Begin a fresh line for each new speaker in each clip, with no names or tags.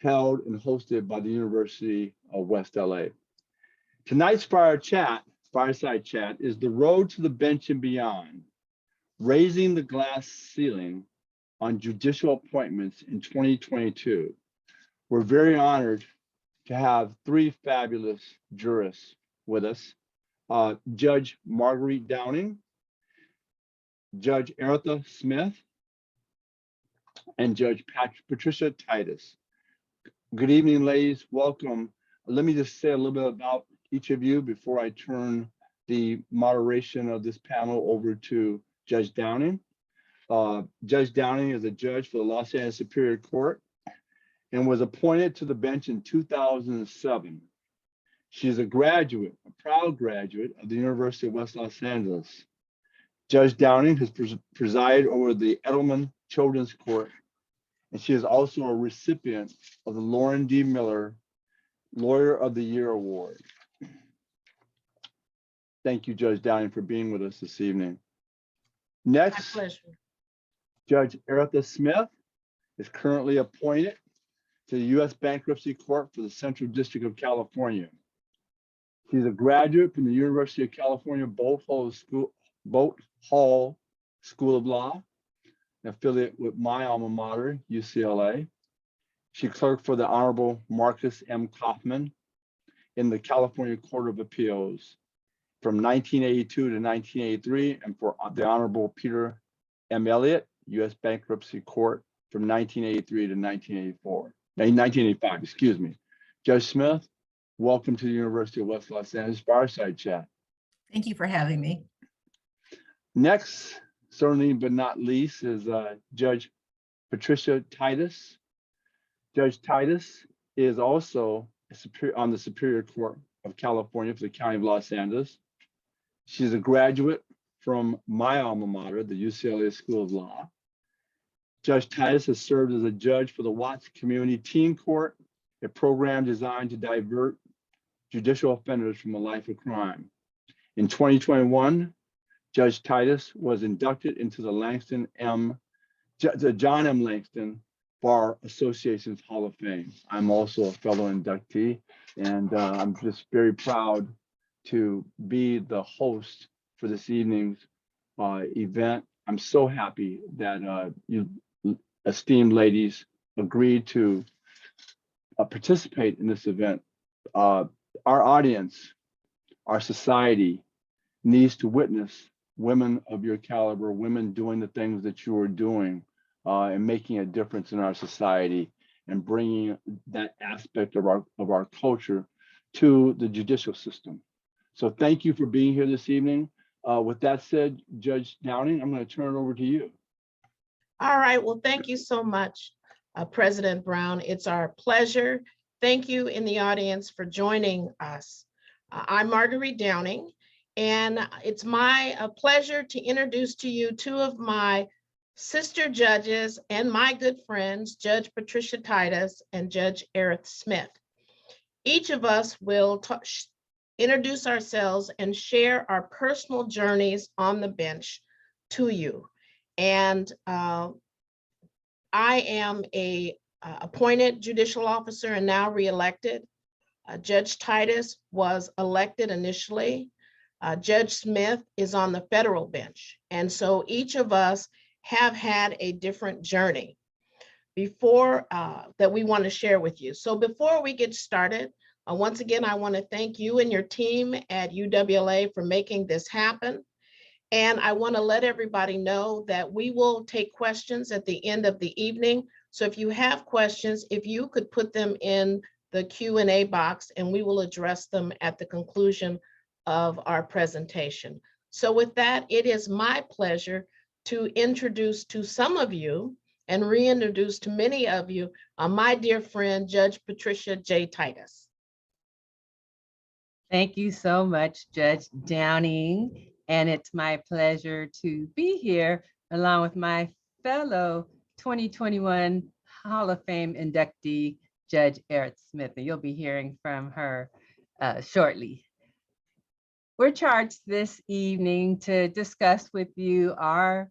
held and hosted by the University of West LA. Tonight's Fireside Chat is the road to the bench and beyond, raising the glass ceiling on judicial appointments in 2022. We're very honored to have three fabulous jurists with us. Judge Marguerite Downing, Judge Erithe Smith, and Judge Patricia Titus. Good evening, ladies. Welcome. Let me just say a little bit about each of you before I turn the moderation of this panel over to Judge Downing. Judge Downing is a judge for the Los Angeles Superior Court and was appointed to the bench in 2007. She is a graduate, a proud graduate of the University of West Los Angeles. Judge Downing has presided over the Edelman Children's Court, and she is also a recipient of the Lauren D. Miller Lawyer of the Year Award. Thank you, Judge Downing, for being with us this evening. Next,
my pleasure. Judge
Erithe Smith is currently appointed to the U.S. Bankruptcy Court for the Central District of California. She's a graduate from the University of California Boat Hall School of Law, an affiliate with my alma mater, UCLA. She clerked for the Honorable Marcus M. Kaufman in the California Court of Appeals from 1982 to 1983, and for the Honorable Peter M. Elliott, U.S. Bankruptcy Court from 1983 to 1985, excuse me. Judge Smith, welcome to the University of West Los Angeles Fireside Chat.
Thank you for having me.
Next, certainly but not least, is Judge Patricia Titus. Judge Titus is also on the Superior Court of California for the County of Los Angeles. She's a graduate from my alma mater, the UCLA School of Law. Judge Titus has served as a judge for the Watts Community Teen Court, a program designed to divert judicial offenders from a life of crime. In 2021, Judge Titus was inducted into the John M. Langston Bar Association's Hall of Fame. I'm also a fellow inductee, and I'm just very proud to be the host for this evening's event. I'm so happy that you esteemed ladies agreed to participate in this event. Our audience, our society needs to witness women of your caliber, women doing the things that you are doing and making a difference in our society and bringing that aspect of our culture to the judicial system. So thank you for being here this evening. With that said, Judge Downing, I'm going to turn it over to you.
All right, well, thank you so much, President Brown. It's our pleasure. Thank you in the audience for joining us. I'm Marguerite Downing, and it's my pleasure to introduce to you two of my sister judges and my good friends, Judge Patricia Titus and Judge Erithe Smith. Each of us will introduce ourselves and share our personal journeys on the bench to you. And I am a appointed judicial officer and now reelected. Judge Titus was elected initially. Judge Smith is on the federal bench. And so each of us have had a different journey before that we want to share with you. So before we get started, once again, I want to thank you and your team at UWLA for making this happen. And I want to let everybody know that we will take questions at the end of the evening. So if you have questions, if you could put them in the Q&A box, and we will address them at the conclusion of our presentation. So with that, it is my pleasure to introduce to some of you and reintroduce to many of you my dear friend, Judge Patricia J. Titus.
Thank you so much, Judge Downing. And it's my pleasure to be here along with my fellow 2021 Hall of Fame inductee, Judge Erithe Smith. And you'll be hearing from her shortly. We're charged this evening to discuss with you our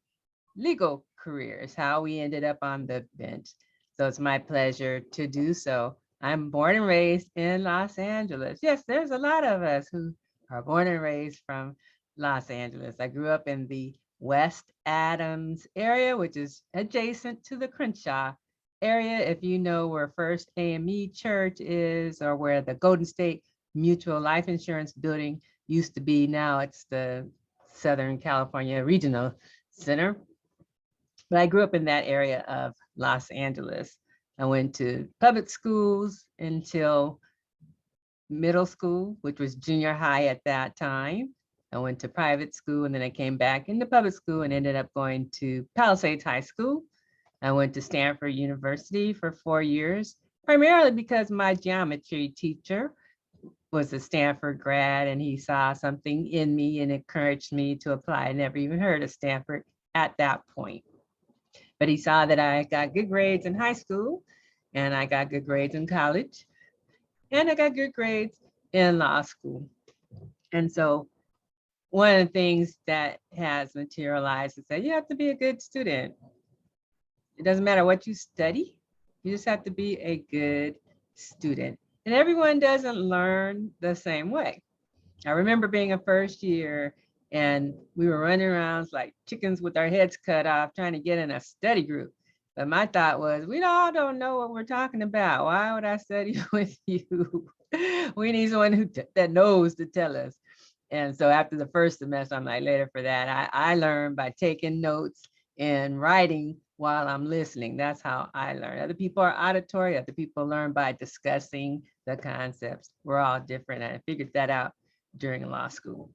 legal careers, how we ended up on the bench. So it's my pleasure to do so. I'm born and raised in Los Angeles. Yes, there's a lot of us who are born and raised from Los Angeles. I grew up in the West Adams area, which is adjacent to the Crenshaw area. If you know where First AME Church is, or where the Golden State Mutual Life Insurance building used to be, now it's the Southern California Regional Center. But I grew up in that area of Los Angeles. I went to public schools until middle school, which was junior high at that time. I went to private school, and then I came back into public school and ended up going to Palisades High School. I went to Stanford University for 4 years, primarily because my geometry teacher was a Stanford grad, and he saw something in me and encouraged me to apply. I never even heard of Stanford at that point. But he saw that I got good grades in high school, and I got good grades in college, and I got good grades in law school. And so one of the things that has materialized is that you have to be a good student. It doesn't matter what you study, you just have to be a good student. And everyone doesn't learn the same way. I remember being a first year, and we were running around like chickens with our heads cut off trying to get in a study group. But my thought was, we all don't know what we're talking about. Why would I study with you? We need someone that knows to tell us. And so after the first semester, I'm like, later for that, I learned by taking notes and writing while I'm listening. That's how I learn. Other people are auditory, other people learn by discussing the concepts. We're all different. And I figured that out during law school.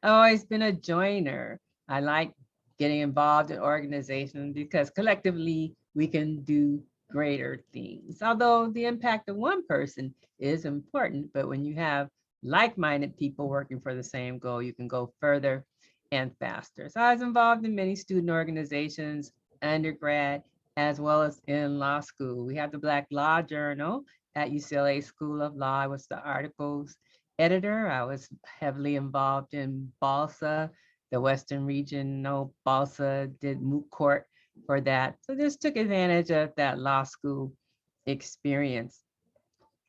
I've always been a joiner. I like getting involved in organizations because collectively we can do greater things. Although the impact of one person is important, but when you have like-minded people working for the same goal, you can go further and faster. So I was involved in many student organizations, undergrad, as well as in law school. We have the Black Law Journal at UCLA School of Law. I was the articles editor. I was heavily involved in BALSA, the Western Regional BALSA, did moot court for that. So just took advantage of that law school experience.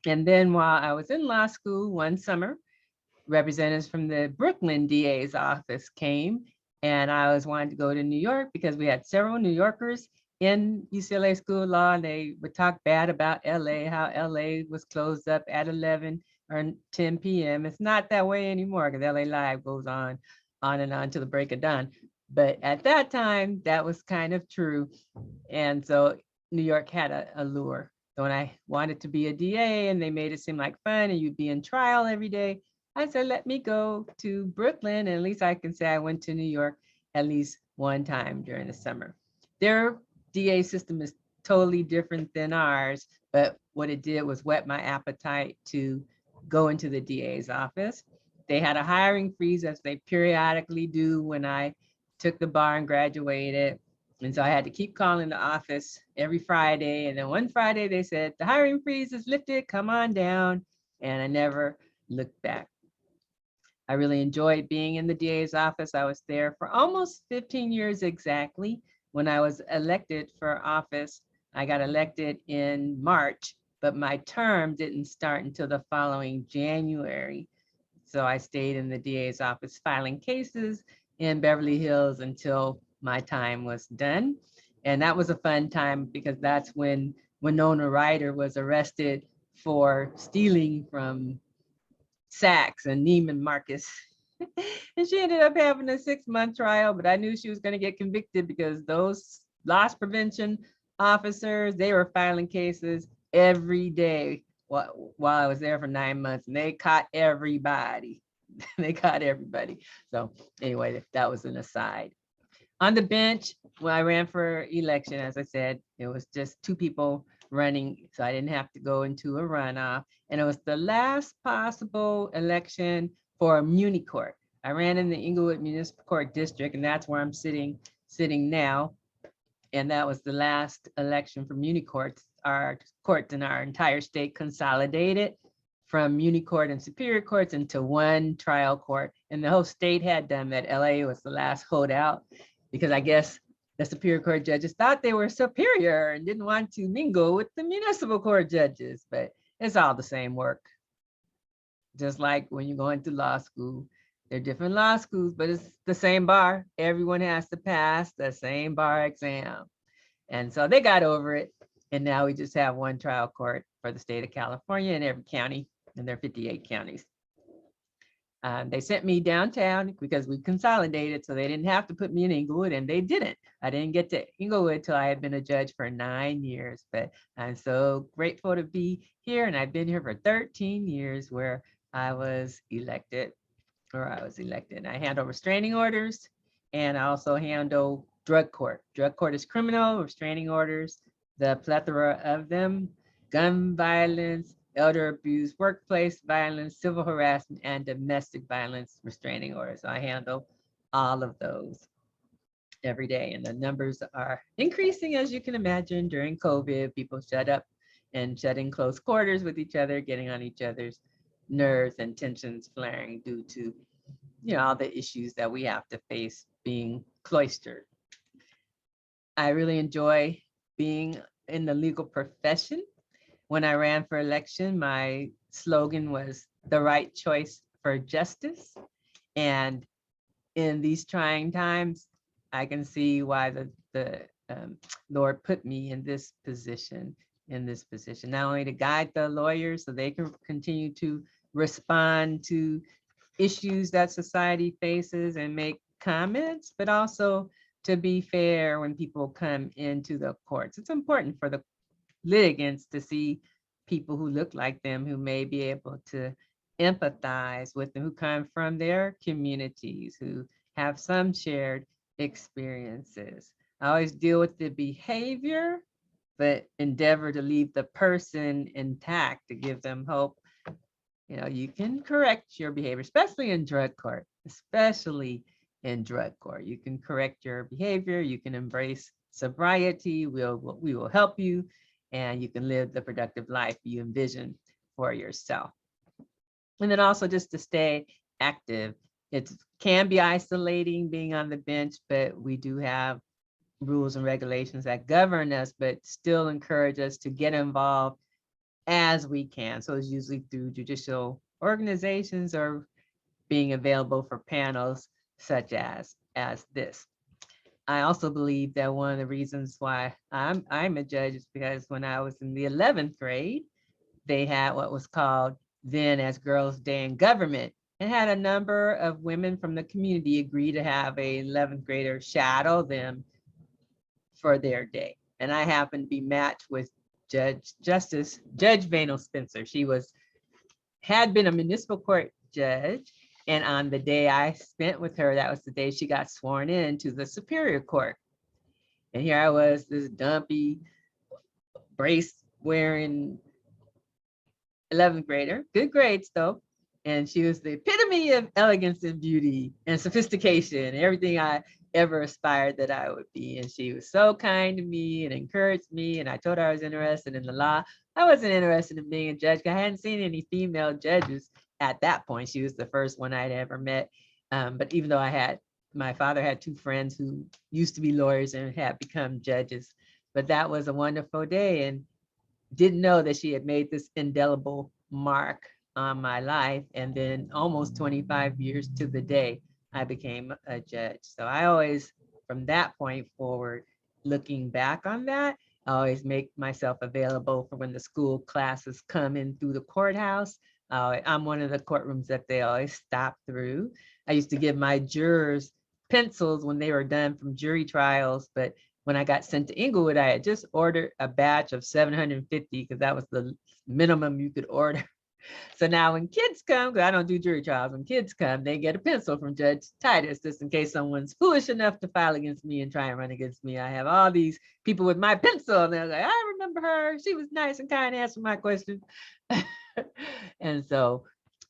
And then while I was in law school one summer, representatives from the Brooklyn DA's office came, and I was wanting to go to New York because we had several New Yorkers in UCLA School of Law, and they would talk bad about LA, how LA was closed up at 11 or 10 p.m. It's not that way anymore because LA Live goes on and on till the break of dawn. But at that time, that was kind of true. And so New York had a lure. So when I wanted to be a DA and they made it seem like fun and you'd be in trial every day, I said, let me go to Brooklyn, and at least I can say I went to New York at least one time during the summer. Their DA system is totally different than ours, but what it did was whet my appetite to go into the DA's office. They had a hiring freeze, as they periodically do when I took the bar and graduated. And so I had to keep calling the office every Friday. And then one Friday they said, the hiring freeze is lifted, come on down. And I never looked back. I really enjoyed being in the DA's office. I was there for almost 15 years exactly. When I was elected for office, I got elected in March, but my term didn't start until the following January. So I stayed in the DA's office filing cases in Beverly Hills until my time was done. And that was a fun time because that's when Winona Ryder was arrested for stealing from Sachs and Neiman Marcus. And she ended up having a 6-month trial, but I knew she was going to get convicted because those loss prevention officers, they were filing cases every day while I was there for 9 months, and they caught everybody. They caught everybody. So anyway, that was an aside. On the bench, when I ran for election, as I said, it was just 2 people running, so I didn't have to go into a runoff. And it was the last possible election for a muni court. I ran in the Inglewood Municipal Court District, and that's where I'm sitting now. And that was the last election for muni courts. Our courts in our entire state consolidated from muni court and superior courts into one trial court. And the whole state had done that. LA was the last holdout because I guess the Superior Court judges thought they were superior and didn't want to mingle with the municipal court judges, but it's all the same work. Just like when you go into law school, they're different law schools, but it's the same bar. Everyone has to pass the same bar exam. And so they got over it. And now we just have one trial court for the state of California in every county, and there are 58 counties. They sent me downtown because we consolidated, so they didn't have to put me in Inglewood, and they didn't. I didn't get to Inglewood till I had been a judge for 9 years, but I'm so grateful to be here, and I've been here for 13 years where I was elected. I handle restraining orders, and I also handle drug court. Drug court is criminal, restraining orders, the plethora of them, gun violence, elder abuse, workplace violence, civil harassment, and domestic violence restraining orders. So I handle all of those every day. And the numbers are increasing, as you can imagine. During COVID, people shut up and shut in close quarters with each other, getting on each other's nerves and tensions flaring due to, all the issues that we have to face being cloistered. I really enjoy being in the legal profession. When I ran for election, my slogan was the right choice for justice. And in these trying times, I can see why the Lord put me in this position, not only to guide the lawyers so they can continue to respond to issues that society faces and make comments, but also to be fair when people come into the courts. It's important for the litigants to see people who look like them, who may be able to empathize with them, who come from their communities, who have some shared experiences. I always deal with the behavior, but endeavor to leave the person intact, to give them hope. You can correct your behavior, especially in drug court, You can correct your behavior, you can embrace sobriety, we will help you, and you can live the productive life you envision for yourself. And then also just to stay active. It can be isolating being on the bench, but we do have rules and regulations that govern us, but still encourage us to get involved as we can. So it's usually through judicial organizations or being available for panels such as this. I also believe that one of the reasons why I'm a judge is because when I was in the 11th grade, they had what was called then as Girls' Day in Government, and had a number of women from the community agree to have a 11th grader shadow them for their day. And I happened to be matched with Judge Vano Spencer. She had been a municipal court judge. And on the day I spent with her, that was the day she got sworn in to the Superior Court. And here I was, this dumpy, brace wearing 11th grader, good grades though. And she was the epitome of elegance and beauty and sophistication, everything I ever aspired that I would be. And she was so kind to me and encouraged me. And I told her I was interested in the law. I wasn't interested in being a judge. I hadn't seen any female judges at that point. She was the first one I'd ever met. But even though my father had 2 friends who used to be lawyers and had become judges. But that was a wonderful day, and didn't know that she had made this indelible mark on my life. And then almost 25 years to the day, I became a judge. So I always, from that point forward, looking back on that, I always make myself available for when the school classes come in through the courthouse. I'm one of the courtrooms that they always stop through. I used to give my jurors pencils when they were done from jury trials, but when I got sent to Inglewood, I had just ordered a batch of 750 because that was the minimum you could order. So now when kids come, because I don't do jury trials, when kids come, they get a pencil from Judge Titus, just in case someone's foolish enough to file against me and try and run against me. I have all these people with my pencil, and they're like, I remember her. She was nice and kind, answered my questions. And so,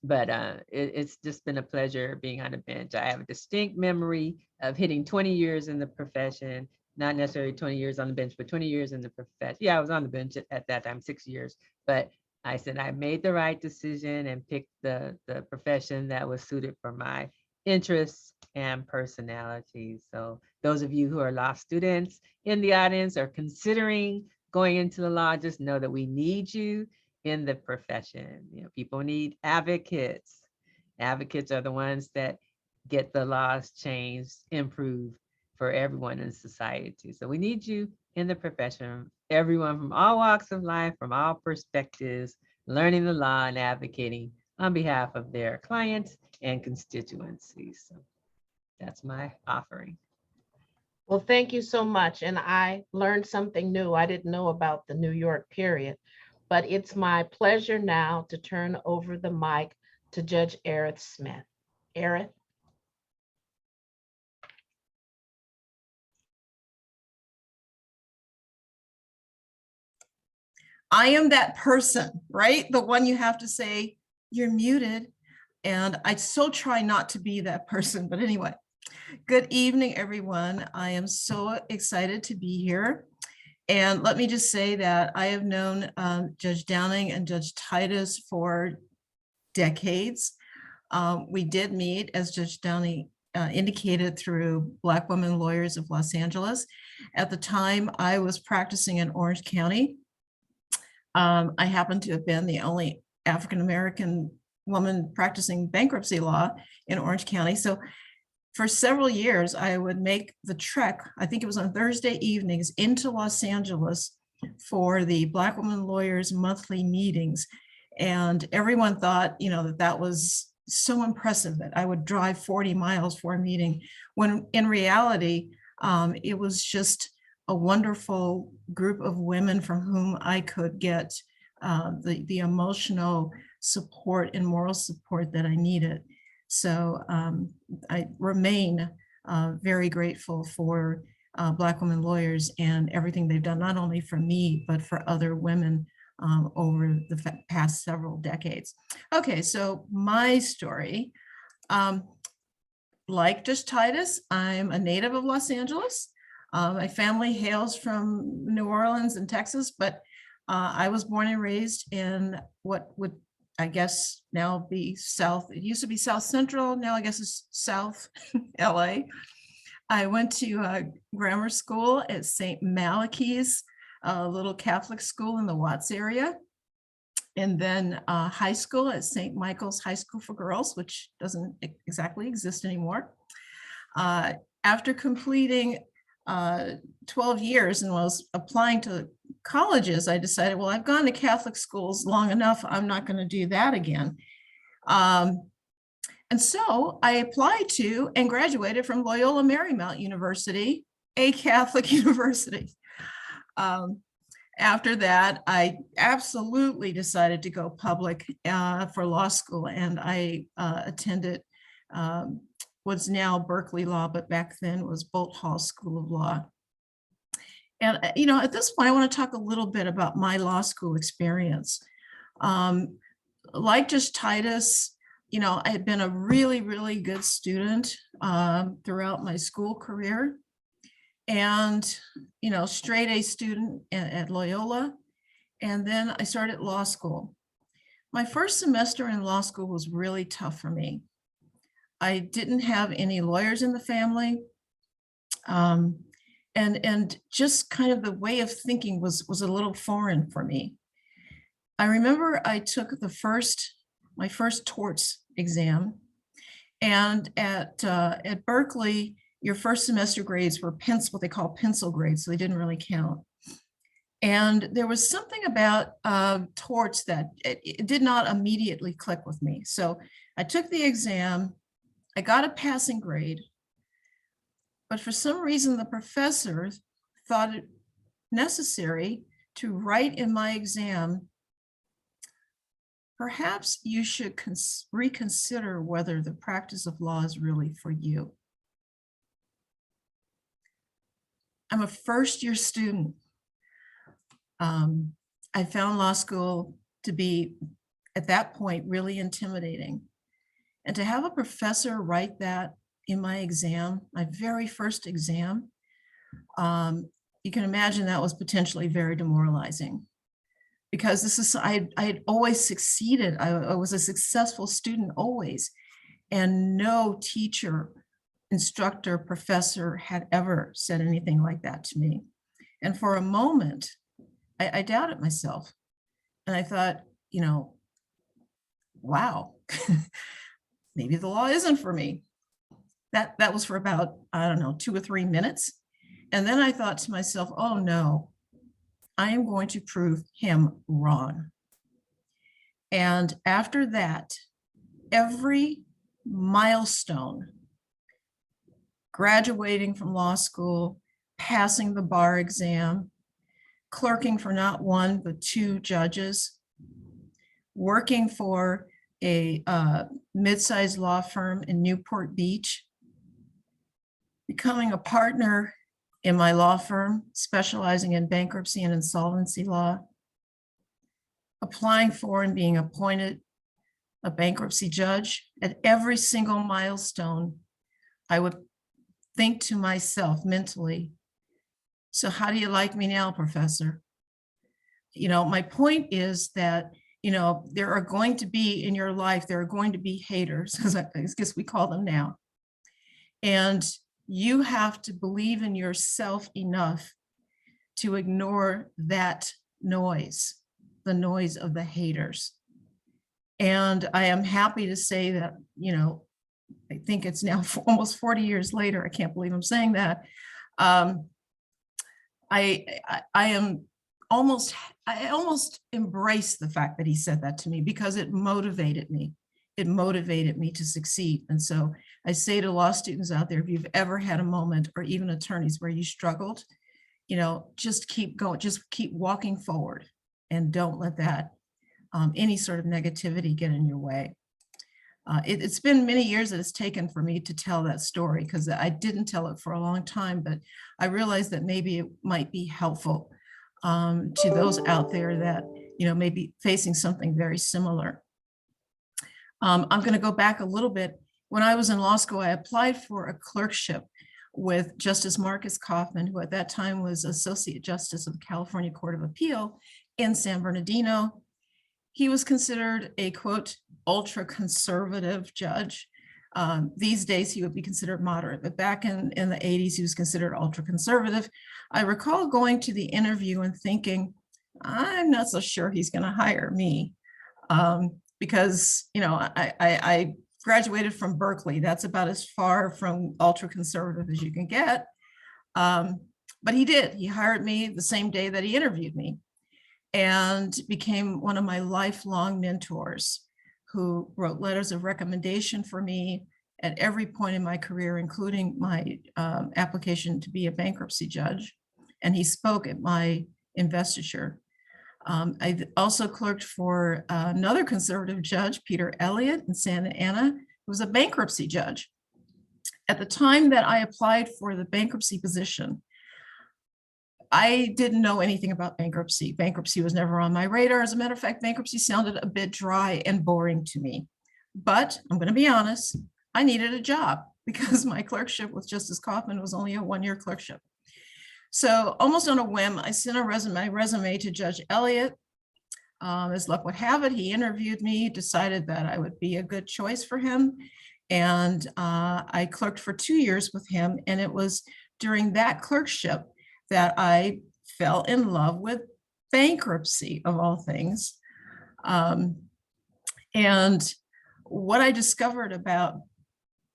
but it's just been a pleasure being on the bench. I have a distinct memory of hitting 20 years in the profession, not necessarily 20 years on the bench, but 20 years in the profession. Yeah, I was on the bench at that time, 6 years, but I said I made the right decision and picked the profession that was suited for my interests and personality. So those of you who are law students in the audience or considering going into the law, just know that we need you in the profession. You know, people need advocates. Advocates are the ones that get the laws changed, improved for everyone in society. So we need you in the profession, everyone from all walks of life, from all perspectives, learning the law and advocating on behalf of their clients and constituencies. So that's my offering.
Well, thank you so much. And I learned something new. I didn't know about the New York period, but it's my pleasure now to turn over the mic to Judge Erithe Smith. Erithe.
I am that person, right? The one you have to say, you're muted. And I so try not to be that person, but anyway. Good evening, everyone. I am so excited to be here. And let me just say that I have known Judge Downing and Judge Titus for decades. We did meet, as Judge Downing indicated, through Black Women Lawyers of Los Angeles. At the time, I was practicing in Orange County. I happened to have been the only African-American woman practicing bankruptcy law in Orange County. So for several years, I would make the trek, I think it was on Thursday evenings, into Los Angeles for the Black Women Lawyers monthly meetings. And everyone thought, you know, that was so impressive that I would drive 40 miles for a meeting, when in reality, it was just a wonderful group of women from whom I could get the emotional support and moral support that I needed. So I remain very grateful for Black Women Lawyers and everything they've done, not only for me, but for other women over the past several decades. Okay, so my story. Like Judge Titus, I'm a native of Los Angeles. My family hails from New Orleans and Texas, but I was born and raised in what would, I guess, now be South. It used to be South Central. Now I guess it's South LA. I went to grammar school at St. Malachy's, a little Catholic school in the Watts area. And then high school at St. Michael's High School for Girls, which doesn't exactly exist anymore. After completing 12 years and was applying to colleges, I decided, well, I've gone to Catholic schools long enough. I'm not going to do that again. And so I applied to and graduated from Loyola Marymount University, a Catholic university. After that, I absolutely decided to go public for law school, and I attended what's now Berkeley Law, but back then was Bolt Hall School of Law. And you know, at this point, I want to talk a little bit about my law school experience. Like Judge Titus, you know, I had been a really, really good student throughout my school career. And, you know, straight A student at Loyola. And then I started law school. My first semester in law school was really tough for me. I didn't have any lawyers in the family. And just kind of the way of thinking was a little foreign for me. I remember I took my first torts exam. And at Berkeley, your first semester grades were what they call pencil grades, so they didn't really count. And there was something about torts that it did not immediately click with me. So I took the exam, I got a passing grade, but for some reason the professor thought it necessary to write in my exam, perhaps you should reconsider whether the practice of law is really for you. I'm a first-year student. I found law school to be, at that point, really intimidating. And to have a professor write that in my exam, my very first exam, you can imagine that was potentially very demoralizing. Because I had always succeeded. I was a successful student always. And no teacher instructor, professor had ever said anything like that to me. And for a moment, I doubted myself. And I thought, you know, wow, maybe the law isn't for me. That was for about, I don't know, 2 or 3 minutes. And then I thought to myself, oh no, I am going to prove him wrong. And after that, every milestone, graduating from law school, passing the bar exam, clerking for not one, but 2 judges, working for a mid-sized law firm in Newport Beach, becoming a partner in my law firm, specializing in bankruptcy and insolvency law, applying for and being appointed a bankruptcy judge. At every single milestone, I would think to myself mentally, so how do you like me now, Professor? You know, my point is that, you know, there are going to be in your life, there are going to be haters, because I guess we call them now. And you have to believe in yourself enough to ignore that noise, the noise of the haters. And I am happy to say that, you know, I think it's now almost 40 years later. I can't believe I'm saying that. I almost embrace the fact that he said that to me, because it motivated me. It motivated me to succeed. And so I say to law students out there, if you've ever had a moment, or even attorneys, where you struggled, you know, just keep going, just keep walking forward, and don't let that any sort of negativity get in your way. It's been many years that it's taken for me to tell that story, because I didn't tell it for a long time, but I realized that maybe it might be helpful to those out there that, you know, may be facing something very similar. I'm going to go back a little bit. When I was in law school, I applied for a clerkship with Justice Marcus Kaufman, who at that time was Associate Justice of the California Court of Appeal in San Bernardino. He was considered a, quote, ultra-conservative judge. These days, he would be considered moderate, but back in the 80s, he was considered ultra-conservative. I recall going to the interview and thinking, I'm not so sure he's going to hire me. Because, you know, I graduated from Berkeley. That's about as far from ultra-conservative as you can get. But he did. He hired me the same day that he interviewed me, and became one of my lifelong mentors, who wrote letters of recommendation for me at every point in my career, including my application to be a bankruptcy judge. And he spoke at my investiture. I also clerked for another conservative judge, Peter Elliott in Santa Ana, who was a bankruptcy judge. At the time that I applied for the bankruptcy position, I didn't know anything about bankruptcy. Bankruptcy was never on my radar. As a matter of fact, bankruptcy sounded a bit dry and boring to me. But I'm going to be honest, I needed a job, because my clerkship with Justice Kaufman was only a 1-year clerkship. So almost on a whim, I sent my resume to Judge Elliott. As luck would have it, he interviewed me, decided that I would be a good choice for him. And I clerked for 2 years with him. And it was during that clerkship that I fell in love with bankruptcy, of all things. And what I discovered about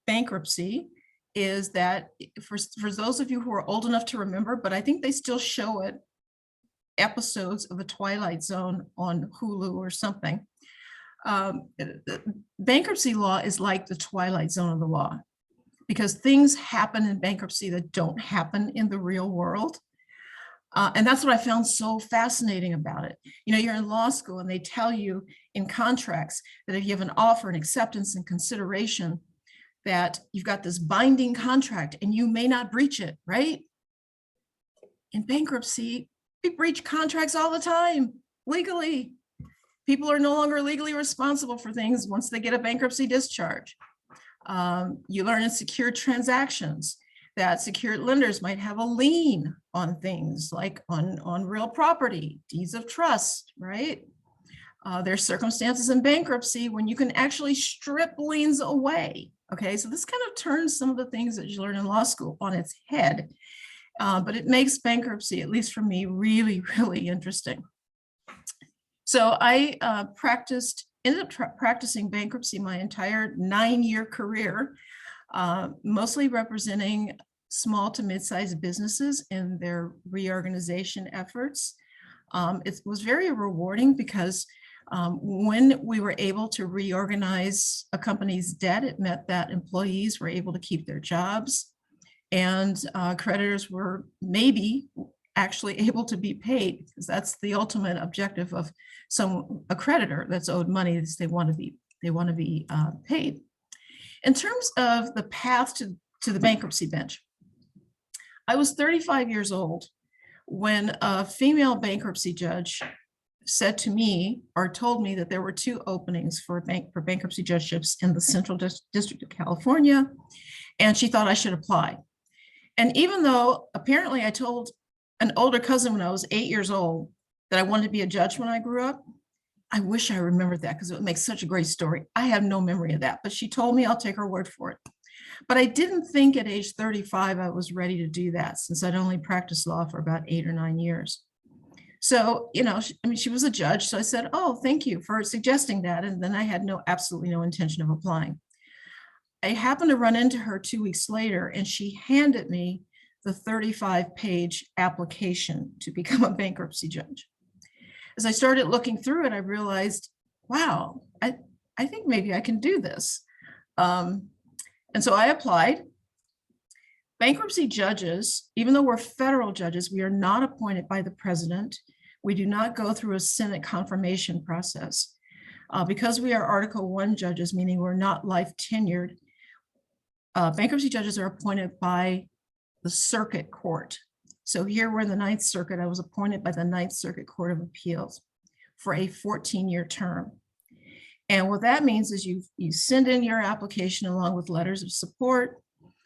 bankruptcy is that, for those of you who are old enough to remember, but I think they still show it, episodes of The Twilight Zone on Hulu or something. Bankruptcy law is like the Twilight Zone of the law, because things happen in bankruptcy that don't happen in the real world. And that's what I found so fascinating about it. You know, you're in law school and they tell you in contracts that if you have an offer and acceptance and consideration, that you've got this binding contract and you may not breach it, right? In bankruptcy, we breach contracts all the time, legally. People are no longer legally responsible for things once they get a bankruptcy discharge. You learn in secured transactions that secured lenders might have a lien on things, like on real property, deeds of trust, right? There's circumstances in bankruptcy when you can actually strip liens away. Okay, so this kind of turns some of the things that you learn in law school on its head, but it makes bankruptcy, at least for me, really, really interesting. So I ended up practicing bankruptcy my entire 9-year career, mostly representing small to mid-sized businesses in their reorganization efforts. It was very rewarding because when we were able to reorganize a company's debt, it meant that employees were able to keep their jobs and creditors were maybe actually able to be paid, because that's the ultimate objective of a creditor that's owed money, is they want to be paid. In terms of the path to the bankruptcy bench, I was 35 years old when a female bankruptcy judge said to me, or told me, that there were 2 openings for bankruptcy judgeships in the Central District of California, and she thought I should apply. And even though apparently I told an older cousin when I was 8 years old that I wanted to be a judge when I grew up, I wish I remembered that because it would make such a great story. I have no memory of that, but she told me, I'll take her word for it. But I didn't think at age 35 I was ready to do that, since I'd only practiced law for about 8 or 9 years. So, she was a judge. So I said, oh, thank you for suggesting that. And then I had absolutely no intention of applying. I happened to run into her 2 weeks later, and she handed me the 35-page application to become a bankruptcy judge. As I started looking through it, I realized, wow, I think maybe I can do this. And so I applied. Bankruptcy judges, even though we're federal judges, we are not appointed by the president. We do not go through a Senate confirmation process. Because we are Article I judges, meaning we're not life tenured, bankruptcy judges are appointed by the circuit court. So here we're in the Ninth Circuit. I was appointed by the Ninth Circuit Court of Appeals for a 14-year term. And what that means is you send in your application along with letters of support.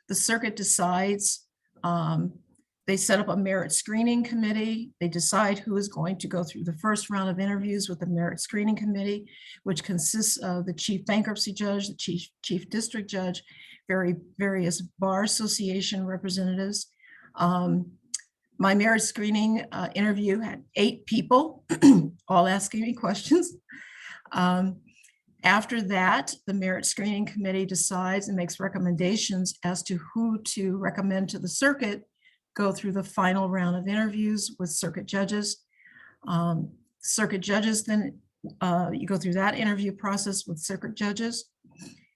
The circuit decides. They set up a merit screening committee. They decide who is going to go through the first round of interviews with the merit screening committee, which consists of the chief bankruptcy judge, the chief district judge, various bar association representatives. My merit screening interview had 8 people, all asking me questions. After that, the merit screening committee decides and makes recommendations as to who to recommend to the circuit go through the final round of interviews with circuit judges. Circuit judges, then you go through that interview process with circuit judges,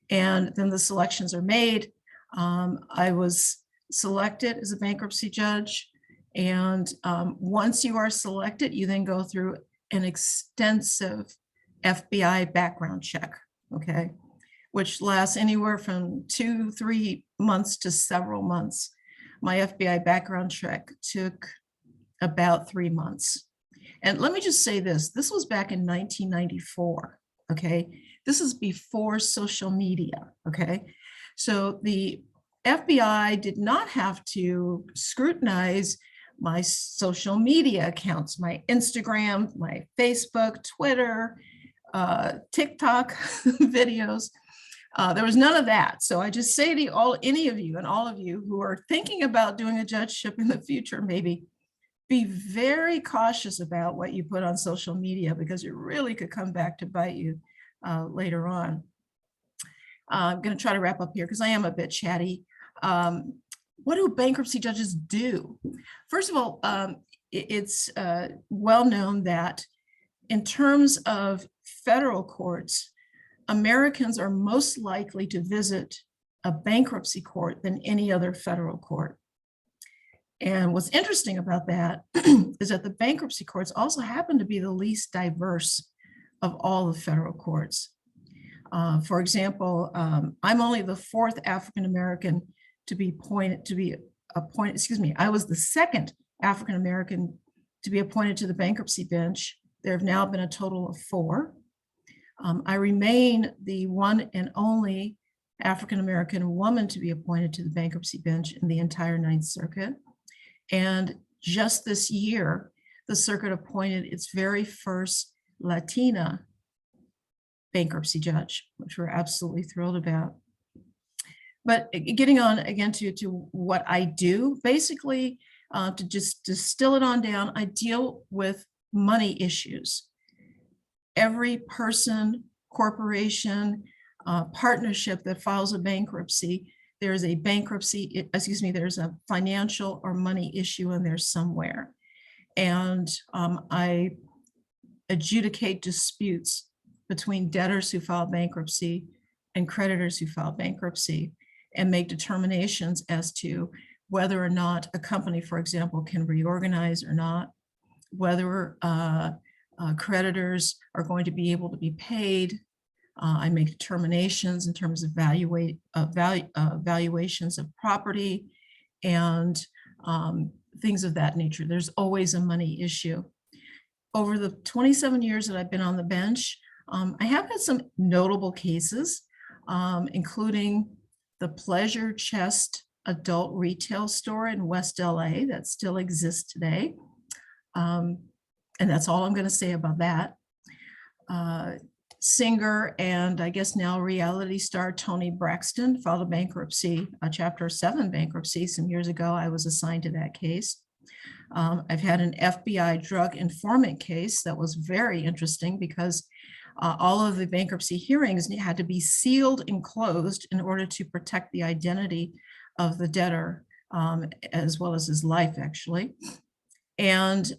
and then the selections are made. I was selected as a bankruptcy judge, and once you are selected, you then go through an extensive FBI background check, okay, which lasts anywhere from 2-3 months to several months. My FBI background check took about 3 months. And let me just say this was back in 1994, okay? This is before social media, okay? So the FBI did not have to scrutinize my social media accounts, my Instagram, my Facebook, Twitter, TikTok videos. There was none of that. So I just say to any of you and all of you who are thinking about doing a judgeship in the future, maybe be very cautious about what you put on social media, because it really could come back to bite you later on. I'm going to try to wrap up here because I am a bit chatty. What do bankruptcy judges do? First of all, it's well known that in terms of federal courts, Americans are most likely to visit a bankruptcy court than any other federal court. And what's interesting about that is that the bankruptcy courts also happen to be the least diverse of all the federal courts. For example, I'm only the 4th African-American to be appointed, I was the 2nd African-American to be appointed to the bankruptcy bench. There have now been a total of 4. I remain the one and only African-American woman to be appointed to the bankruptcy bench in the entire Ninth Circuit. And just this year, the circuit appointed its very first Latina bankruptcy judge, which we're absolutely thrilled about. But getting on again to what I do, basically, to just distill it on down, I deal with money issues. Every person, corporation, partnership that files a bankruptcy, there's a bankruptcy, there's a financial or money issue in there somewhere. And I adjudicate disputes between debtors who file bankruptcy and creditors who file bankruptcy, and make determinations as to whether or not a company, for example, can reorganize or not, whether creditors are going to be able to be paid. I make determinations in terms of valuations of property and things of that nature. There's always a money issue. Over the 27 years that I've been on the bench, I have had some notable cases, including the Pleasure Chest adult retail store in West LA that still exists today. And that's all I'm going to say about that. Singer and I guess now reality star Toni Braxton filed a bankruptcy, a Chapter 7 bankruptcy some years ago. I was assigned to that case. I've had an FBI drug informant case that was very interesting because all of the bankruptcy hearings had to be sealed and closed in order to protect the identity of the debtor, as well as his life, actually. And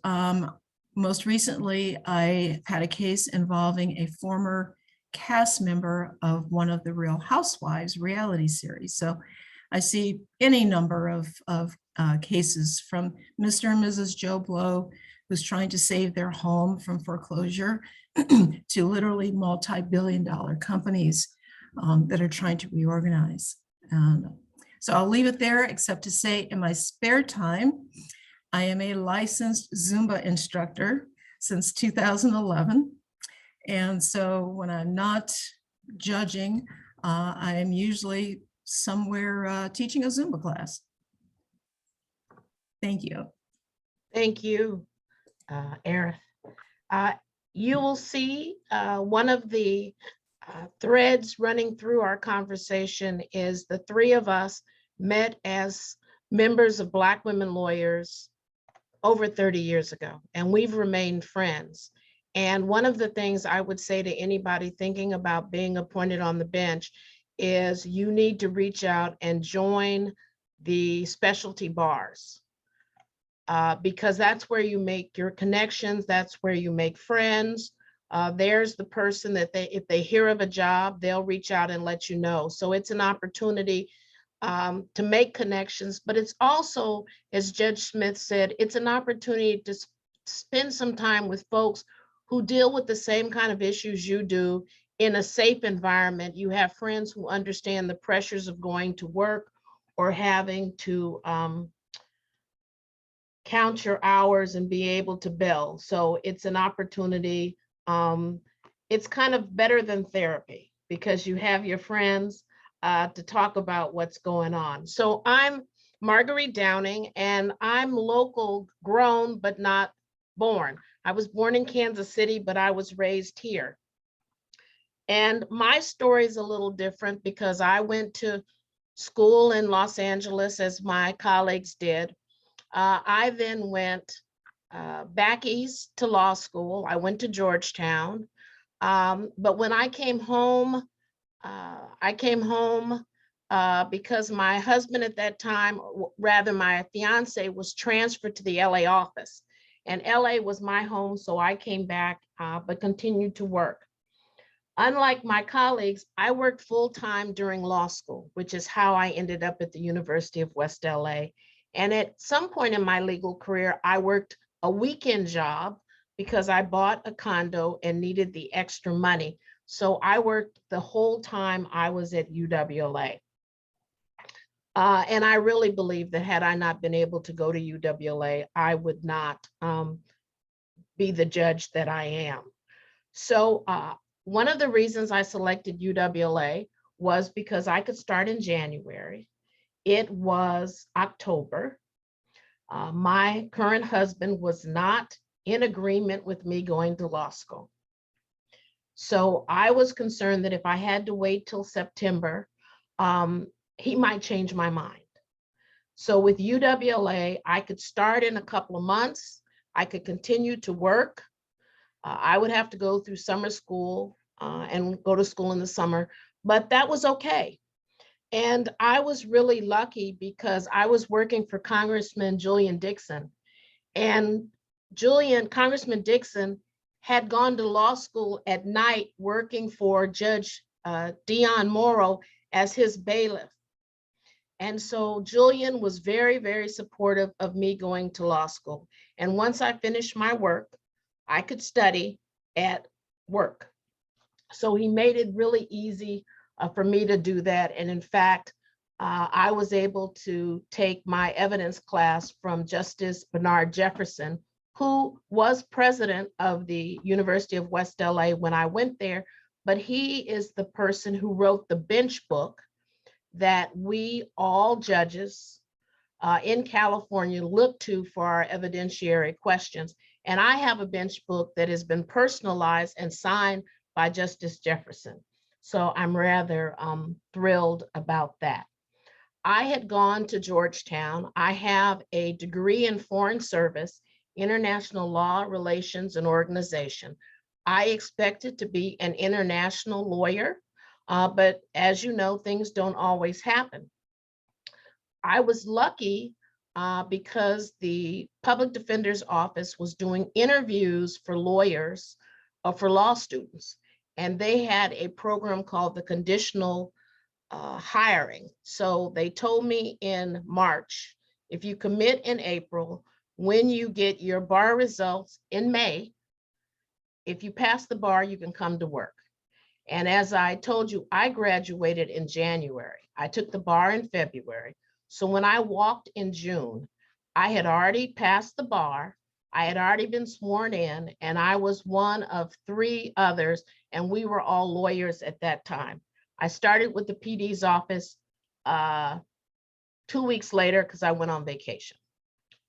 most recently, I had a case involving a former cast member of one of the Real Housewives reality series. So I see any number of cases from Mr. and Mrs. Joe Blow, who's trying to save their home from foreclosure, to literally multi-billion-dollar companies that are trying to reorganize. So I'll leave it there, except to say in my spare time, I am a licensed Zumba instructor since 2011. And so when I'm not judging, I am usually somewhere teaching a Zumba class. Thank you.
Thank you, Erithe. You will see one of the threads running through our conversation is the three of us met as members of Black women lawyers over 30 years ago, and we've remained friends. And one of the things I would say to anybody thinking about being appointed on the bench is you need to reach out and join the specialty bars, because that's where you make your connections, that's where you make friends. There's the person that if they hear of a job, they'll reach out and let you know. So it's an opportunity to make connections, but it's also, as Judge Smith said, it's an opportunity to spend some time with folks who deal with the same kind of issues you do in a safe environment. You have friends who understand the pressures of going to work or having to count your hours and be able to bill. So it's an opportunity. It's kind of better than therapy because you have your friends to talk about what's going on. So I'm Marguerite Downing, and I'm local grown, but not born. I was born in Kansas City, but I was raised here. And my story is a little different because I went to school in Los Angeles, as my colleagues did. I then went back east to law school. I went to Georgetown. But when I came home because my husband at that time, rather my fiance, was transferred to the LA office. And LA was my home, so I came back, but continued to work. Unlike my colleagues, I worked full-time during law school, which is how I ended up at the University of West LA. And at some point in my legal career, I worked a weekend job because I bought a condo and needed the extra money. So I worked the whole time I was at UWLA. And I really believe that had I not been able to go to UWLA, I would not be the judge that I am. So one of the reasons I selected UWLA was because I could start in January. It was October. My current husband was not in agreement with me going to law school. So I was concerned that if I had to wait till September, he might change my mind. So with UWLA, I could start in a couple of months. I could continue to work. I would have to go through summer school and go to school in the summer, but that was okay. And I was really lucky because I was working for Congressman Julian Dixon. And Congressman Dixon had gone to law school at night working for Judge Dion Morrow as his bailiff. And so Julian was very, very supportive of me going to law school. And once I finished my work, I could study at work. So he made it really easy for me to do that. And in fact, I was able to take my evidence class from Justice Bernard Jefferson, who was president of the University of West LA when I went there, but he is the person who wrote the bench book that we all judges in California look to for our evidentiary questions. And I have a bench book that has been personalized and signed by Justice Jefferson. So I'm rather thrilled about that. I had gone to Georgetown. I have a degree in foreign service, international law, relations, and organization. I expected to be an international lawyer, but as you know, things don't always happen. I was lucky because the public defender's office was doing interviews for lawyers for law students. And they had a program called the conditional hiring. So they told me in March, if you commit in April, when you get your bar results in May, if you pass the bar, you can come to work. And as I told you, I graduated in January. I took the bar in February. So when I walked in June, I had already passed the bar. I had already been sworn in, and I was one of 3 others, and we were all lawyers at that time. I started with the PD's office 2 weeks later because I went on vacation.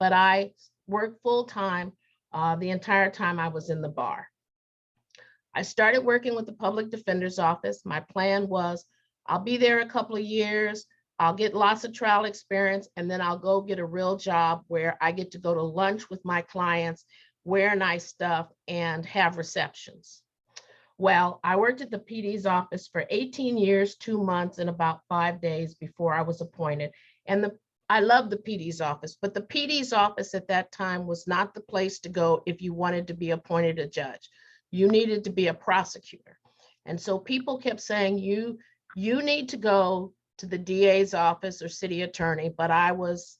But I worked full time the entire time I was in the bar. I started working with the public defender's office. My plan was I'll be there a couple of years. I'll get lots of trial experience, and then I'll go get a real job where I get to go to lunch with my clients, wear nice stuff, and have receptions. Well, I worked at the PD's office for 18 years, 2 months, and about 5 days before I was appointed. And I love the PD's office, but the PD's office at that time was not the place to go if you wanted to be appointed a judge. You needed to be a prosecutor. And so people kept saying, you need to go to the DA's office or city attorney, but I was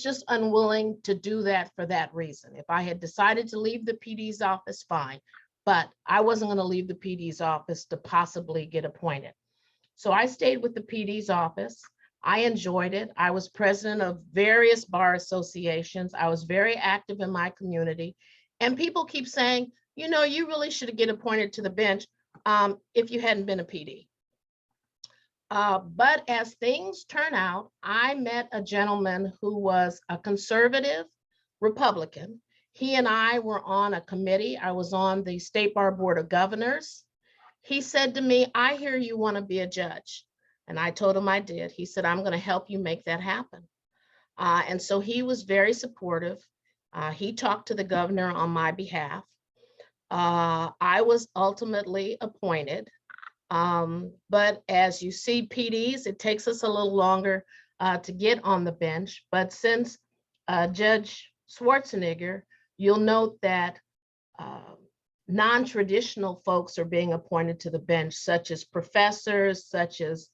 just unwilling to do that for that reason. If I had decided to leave the PD's office, fine, but I wasn't going to leave the PD's office to possibly get appointed. So I stayed with the PD's office. I enjoyed it. I was president of various bar associations. I was very active in my community. And people keep saying, you know, you really should get appointed to the bench if you hadn't been a PD. But as things turn out, I met a gentleman who was a conservative Republican. He and I were on a committee. I was on the State Bar Board of Governors. He said to me, I hear you want to be a judge. And I told him I did. He said, I'm going to help you make that happen. And so he was very supportive. He talked to the governor on my behalf. I was ultimately appointed. But as you see, PDs, it takes us a little longer to get on the bench. But since Judge Schwarzenegger, you'll note that non-traditional folks are being appointed to the bench, such as professors, such as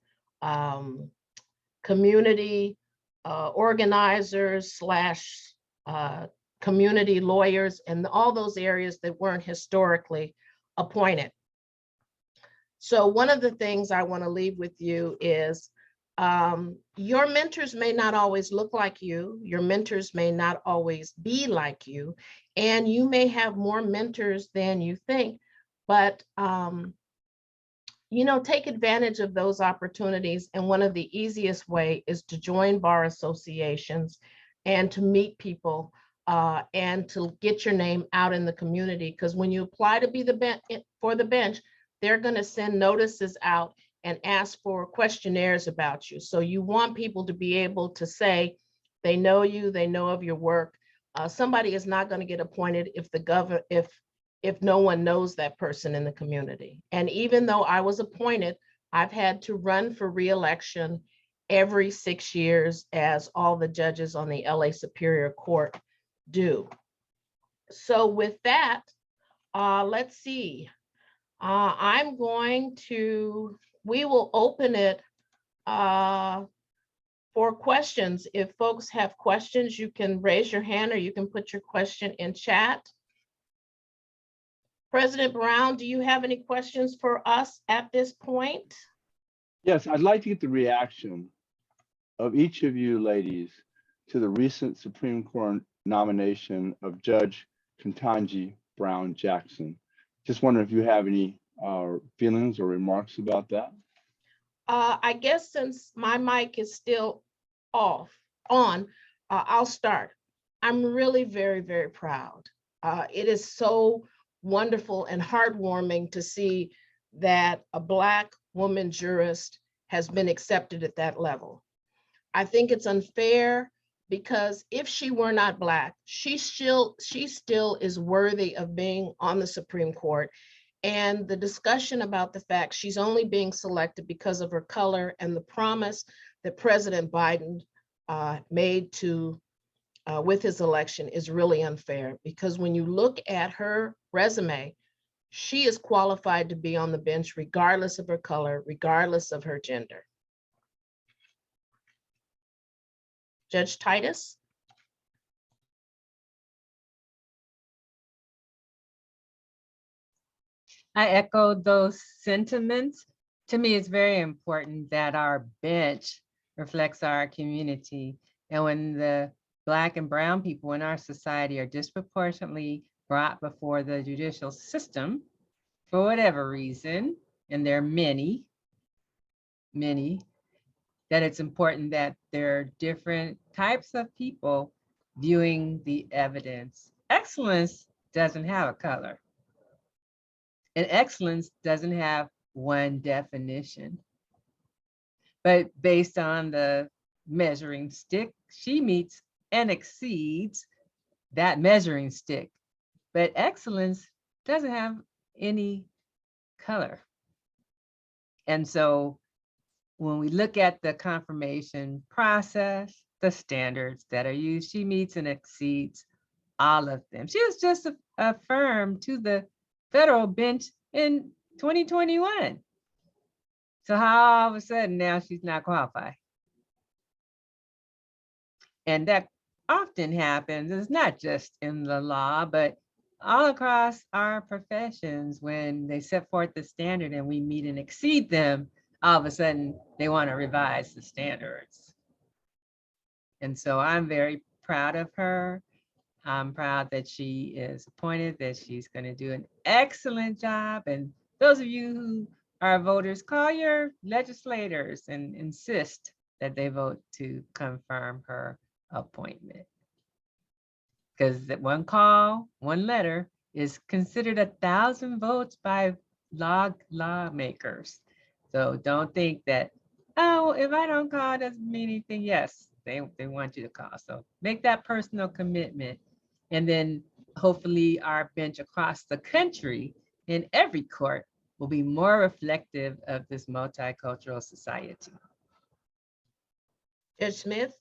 community organizers / community lawyers, and all those areas that weren't historically appointed. So one of the things I want to leave with you is your mentors may not always look like you. Your mentors may not always be like you. And you may have more mentors than you think. But, you know, take advantage of those opportunities. And one of the easiest way is to join bar associations and to meet people and to get your name out in the community. Because when you apply to be for the bench, they're going to send notices out and ask for questionnaires about you. So you want people to be able to say they know you, they know of your work. Somebody is not going to get appointed if no one knows that person in the community. And even though I was appointed, I've had to run for re-election every 6 years, as all the judges on the LA Superior Court do. So with that, let's see. We will open it for questions. If folks have questions, you can raise your hand or you can put your question in chat. President Brown, do you have any questions for us at this point?
Yes, I'd like to get the reaction of each of you ladies to the recent Supreme Court nomination of Judge Ketanji Brown Jackson. Just wondering if you have any feelings or remarks about that.
I guess since my mic is still on, I'll start. I'm really very, very proud. It is so wonderful and heartwarming to see that a Black woman jurist has been accepted at that level. I think it's unfair because if she were not Black, she still is worthy of being on the Supreme Court. And the discussion about the fact she's only being selected because of her color and the promise that President Biden made with his election is really unfair, because when you look at her resume, she is qualified to be on the bench regardless of her color, regardless of her gender. Judge Titus?
I echo those sentiments. To me, it's very important that our bench reflects our community. And when the Black and brown people in our society are disproportionately brought before the judicial system, for whatever reason, and there are many, that it's important that there are different types of people viewing the evidence. Excellence doesn't have a color. And excellence doesn't have one definition. But based on the measuring stick, she meets and exceeds that measuring stick. But excellence doesn't have any color. And so when we look at the confirmation process, the standards that are used, she meets and exceeds all of them. She was just affirmed to the federal bench in 2021. So how all of a sudden now she's not qualified? And that often happens. It's not just in the law, but all across our professions. When they set forth the standard and we meet and exceed them, all of a sudden they want to revise the standards. And so I'm very proud of her. I'm proud that she is appointed, that she's going to do an excellent job. And those of you who are voters, call your legislators and insist that they vote to confirm her appointment. Because that one call, one letter is considered 1,000 votes by lawmakers. So don't think that, oh, if I don't call, it doesn't mean anything. Yes, they want you to call. So make that personal commitment. And then hopefully our bench across the country in every court will be more reflective of this multicultural society.
Judge Smith?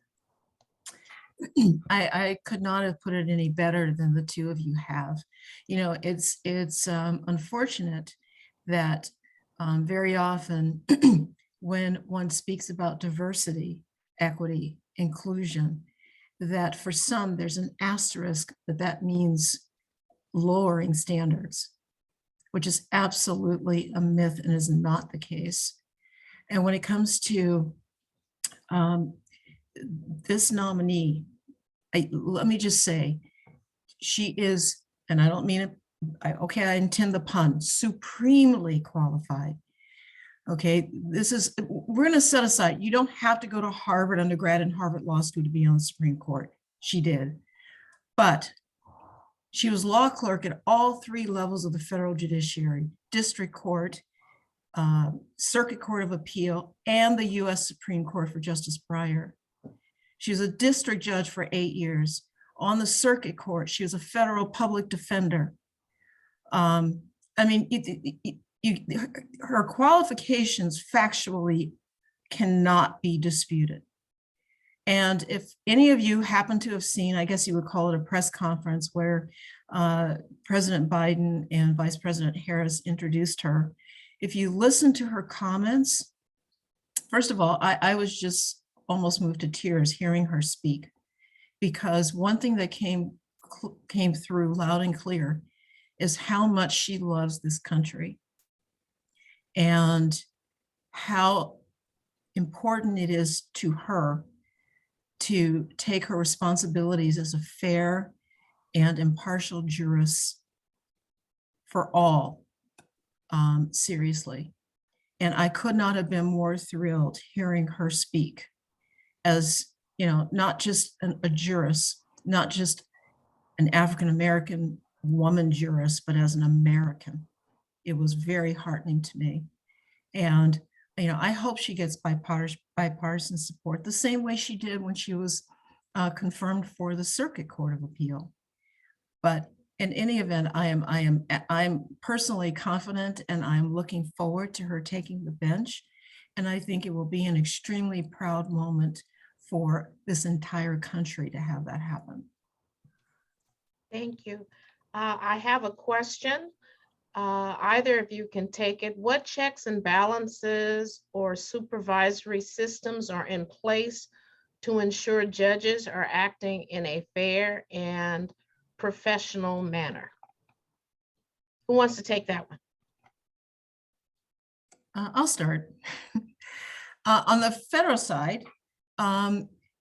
I could not have put it any better than the two of you have. You know, it's unfortunate that very often when one speaks about diversity, equity, inclusion, that for some there's an asterisk that means lowering standards, which is absolutely a myth and is not the case. And when it comes to this nominee, let me just say, she is, and I don't mean it, I intend the pun, supremely qualified. Okay, we're going to set aside, you don't have to go to Harvard undergrad and Harvard Law School to be on the Supreme Court. She did. But she was law clerk at all three levels of the federal judiciary, district court, Circuit Court of Appeal, and the U.S. Supreme Court for Justice Breyer. She was a district judge for 8 years. On the circuit court, she was a federal public defender. I mean, her qualifications factually cannot be disputed. And if any of you happen to have seen, I guess you would call it a press conference where President Biden and Vice President Harris introduced her, if you listen to her comments, first of all, I was just almost moved to tears hearing her speak, because one thing that came through loud and clear is how much she loves this country and how important it is to her to take her responsibilities as a fair and impartial jurist for all seriously. And I could not have been more thrilled hearing her speak as, you know, not just a jurist, not just an African-American woman jurist, but as an American. It was very heartening to me. And, you know, I hope she gets bipartisan support the same way she did when she was confirmed for the Circuit Court of Appeal. But in any event, I'm personally confident, and I'm looking forward to her taking the bench. And I think it will be an extremely proud moment for this entire country to have that happen.
Thank you. I have a question. Either of you can take it. What checks and balances or supervisory systems are in place to ensure judges are acting in a fair and professional manner? Who wants to take that one?
I'll start. On the federal side,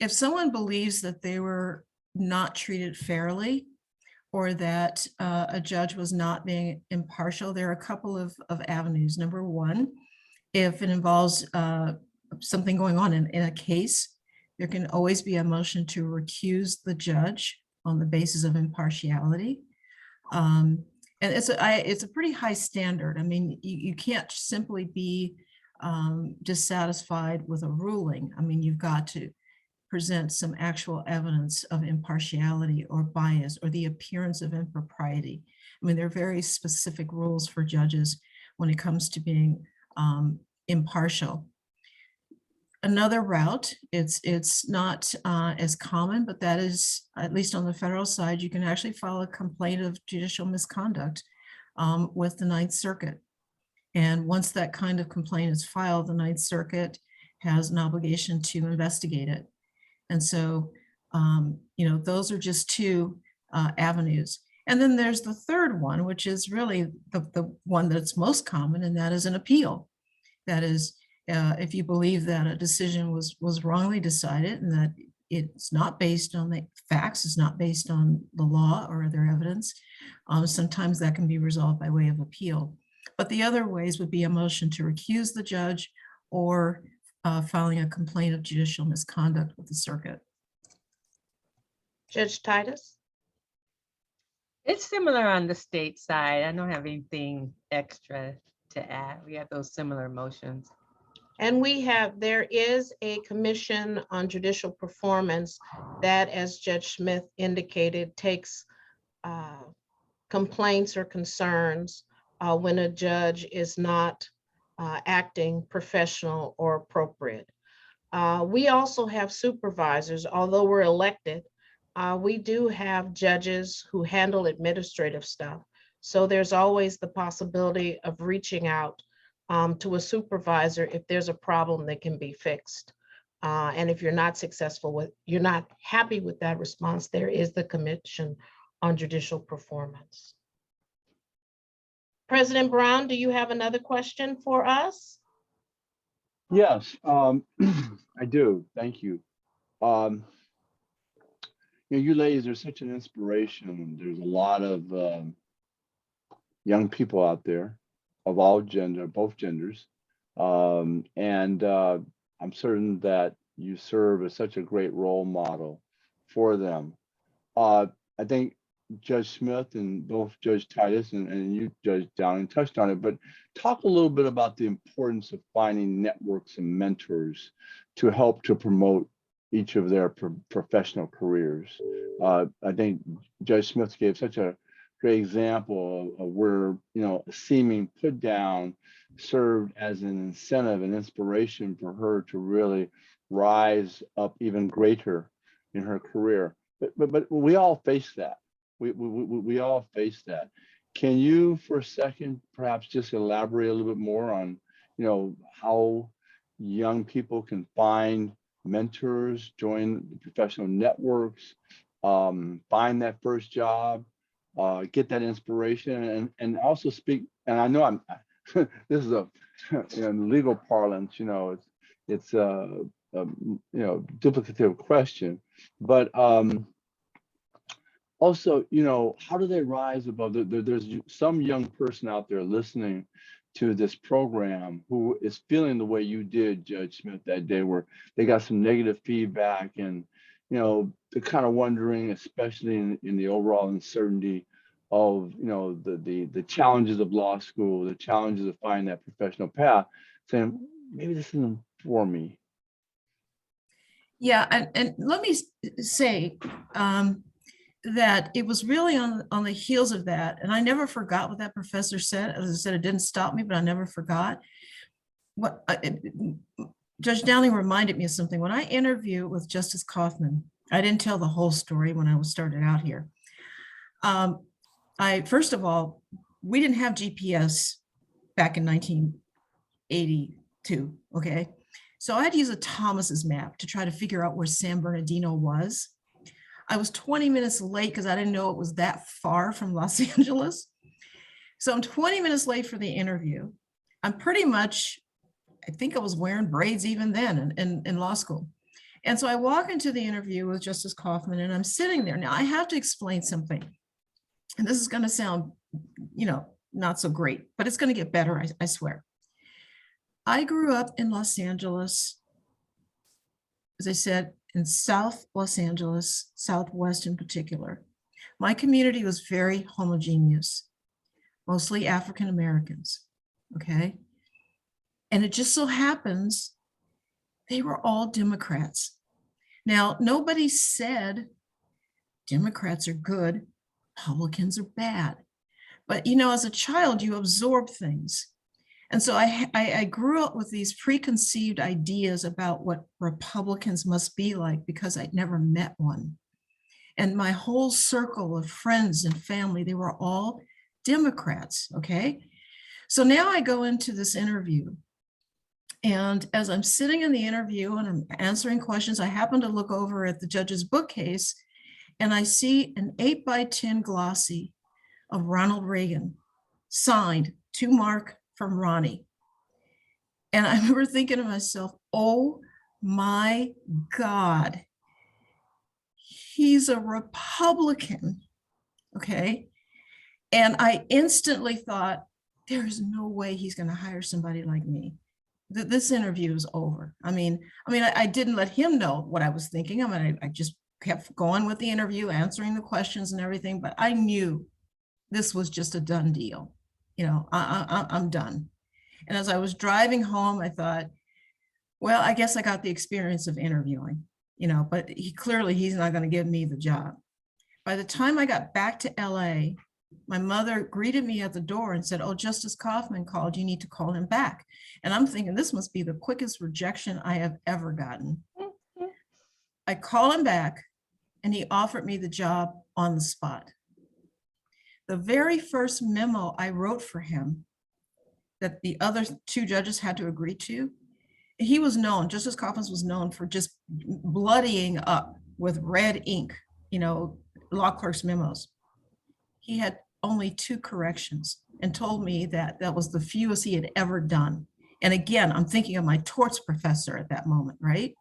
if someone believes that they were not treated fairly, or that a judge was not being impartial, there are a couple of avenues. Number one, if it involves something going on in a case, there can always be a motion to recuse the judge on the basis of impartiality. And it's a pretty high standard. I mean, you can't simply be dissatisfied with a ruling. I mean, you've got to present some actual evidence of impartiality or bias or the appearance of impropriety. I mean, there are very specific rules for judges when it comes to being impartial. Another route, it's not as common, but that is, at least on the federal side, you can actually file a complaint of judicial misconduct with the Ninth Circuit. And once that kind of complaint is filed, the Ninth Circuit has an obligation to investigate it. And so, you know, those are just two avenues. And then there's the third one, which is really the one that's most common, and that is an appeal. That is, if you believe that a decision was wrongly decided and that it's not based on the facts, it's not based on the law or other evidence, sometimes that can be resolved by way of appeal. But the other ways would be a motion to recuse the judge or filing a complaint of judicial misconduct with the circuit.
Judge Titus?
It's similar on the state side. I don't have anything extra to add. We have those similar motions.
And there is a commission on judicial performance that, as Judge Smith indicated, takes complaints or concerns when a judge is not acting professional or appropriate. We also have supervisors. Although we're elected, we do have judges who handle administrative stuff. So there's always the possibility of reaching out to a supervisor if there's a problem that can be fixed. And if you're not you're not happy with that response, there is the Commission on Judicial Performance. President Brown, do you have another question for us?
Yes, I do. Thank you. You ladies are such an inspiration. There's a lot of young people out there of all both genders. And I'm certain that you serve as such a great role model for them. I think Judge Smith and both Judge Titus and you, Judge Downing, touched on it, but talk a little bit about the importance of finding networks and mentors to help to promote each of their professional careers. I think Judge Smith gave such a great example of where, a seeming put down served as an incentive and inspiration for her to really rise up even greater in her career. But we all face that. We all face that. Can you, for a second, perhaps just elaborate a little bit more on, how young people can find mentors, join the professional networks, find that first job, get that inspiration, and also speak. And I know this is a in legal parlance, it's a duplicative question, but also, how do they rise above? There's some young person out there listening to this program who is feeling the way you did, Judge Smith, that day, where they got some negative feedback, and they're kind of wondering, especially in the overall uncertainty of the challenges of law school, the challenges of finding that professional path, saying maybe this isn't for me.
Yeah, and let me say that it was really on the heels of that, and I never forgot what that professor said. As I said, it didn't stop me, but I never forgot. Judge Downing reminded me of something. When I interviewed with Justice Kaufman, I didn't tell the whole story when I was started out here. First of all, we didn't have GPS back in 1982, okay? So I had to use a Thomas's map to try to figure out where San Bernardino was. I was 20 minutes late because I didn't know it was that far from Los Angeles. So I'm 20 minutes late for the interview. I'm pretty much, I think I was wearing braids even then in law school. And so I walk into the interview with Justice Kaufman, and I'm sitting there. Now I have to explain something. And this is going to sound, not so great, but it's going to get better, I swear. I grew up in Los Angeles, as I said, in South Los Angeles, Southwest in particular. My community was very homogeneous, mostly African Americans, okay? And it just so happens they were all Democrats. Now, nobody said Democrats are good, Republicans are bad. But, as a child, you absorb things. And so I grew up with these preconceived ideas about what Republicans must be like because I'd never met one. And my whole circle of friends and family, they were all Democrats, okay? So now I go into this interview. And as I'm sitting in the interview and I'm answering questions, I happen to look over at the judge's bookcase, and I see an 8x10 glossy of Ronald Reagan, signed to Mark from Ronnie. And I remember thinking to myself, oh my God, he's a Republican, okay? And I instantly thought, there's no way he's going to hire somebody like me. This interview is over. I didn't let him know what I was thinking. I just kept going with the interview, answering the questions and everything, but I knew this was just a done deal. I'm done. And as I was driving home, I thought, well, I guess I got the experience of interviewing, but he's not going to give me the job. By the time I got back to LA, my mother greeted me at the door and said, oh, Justice Kaufman called, you need to call him back. And I'm thinking this must be the quickest rejection I have ever gotten. I call him back and he offered me the job on the spot. The very first memo I wrote for him that the other two judges had to agree to, he was known, Justice Kaufman was known for just bloodying up with red ink, law clerk's memos. He had only 2 corrections and told me that that was the fewest he had ever done. And again, I'm thinking of my torts professor at that moment, right?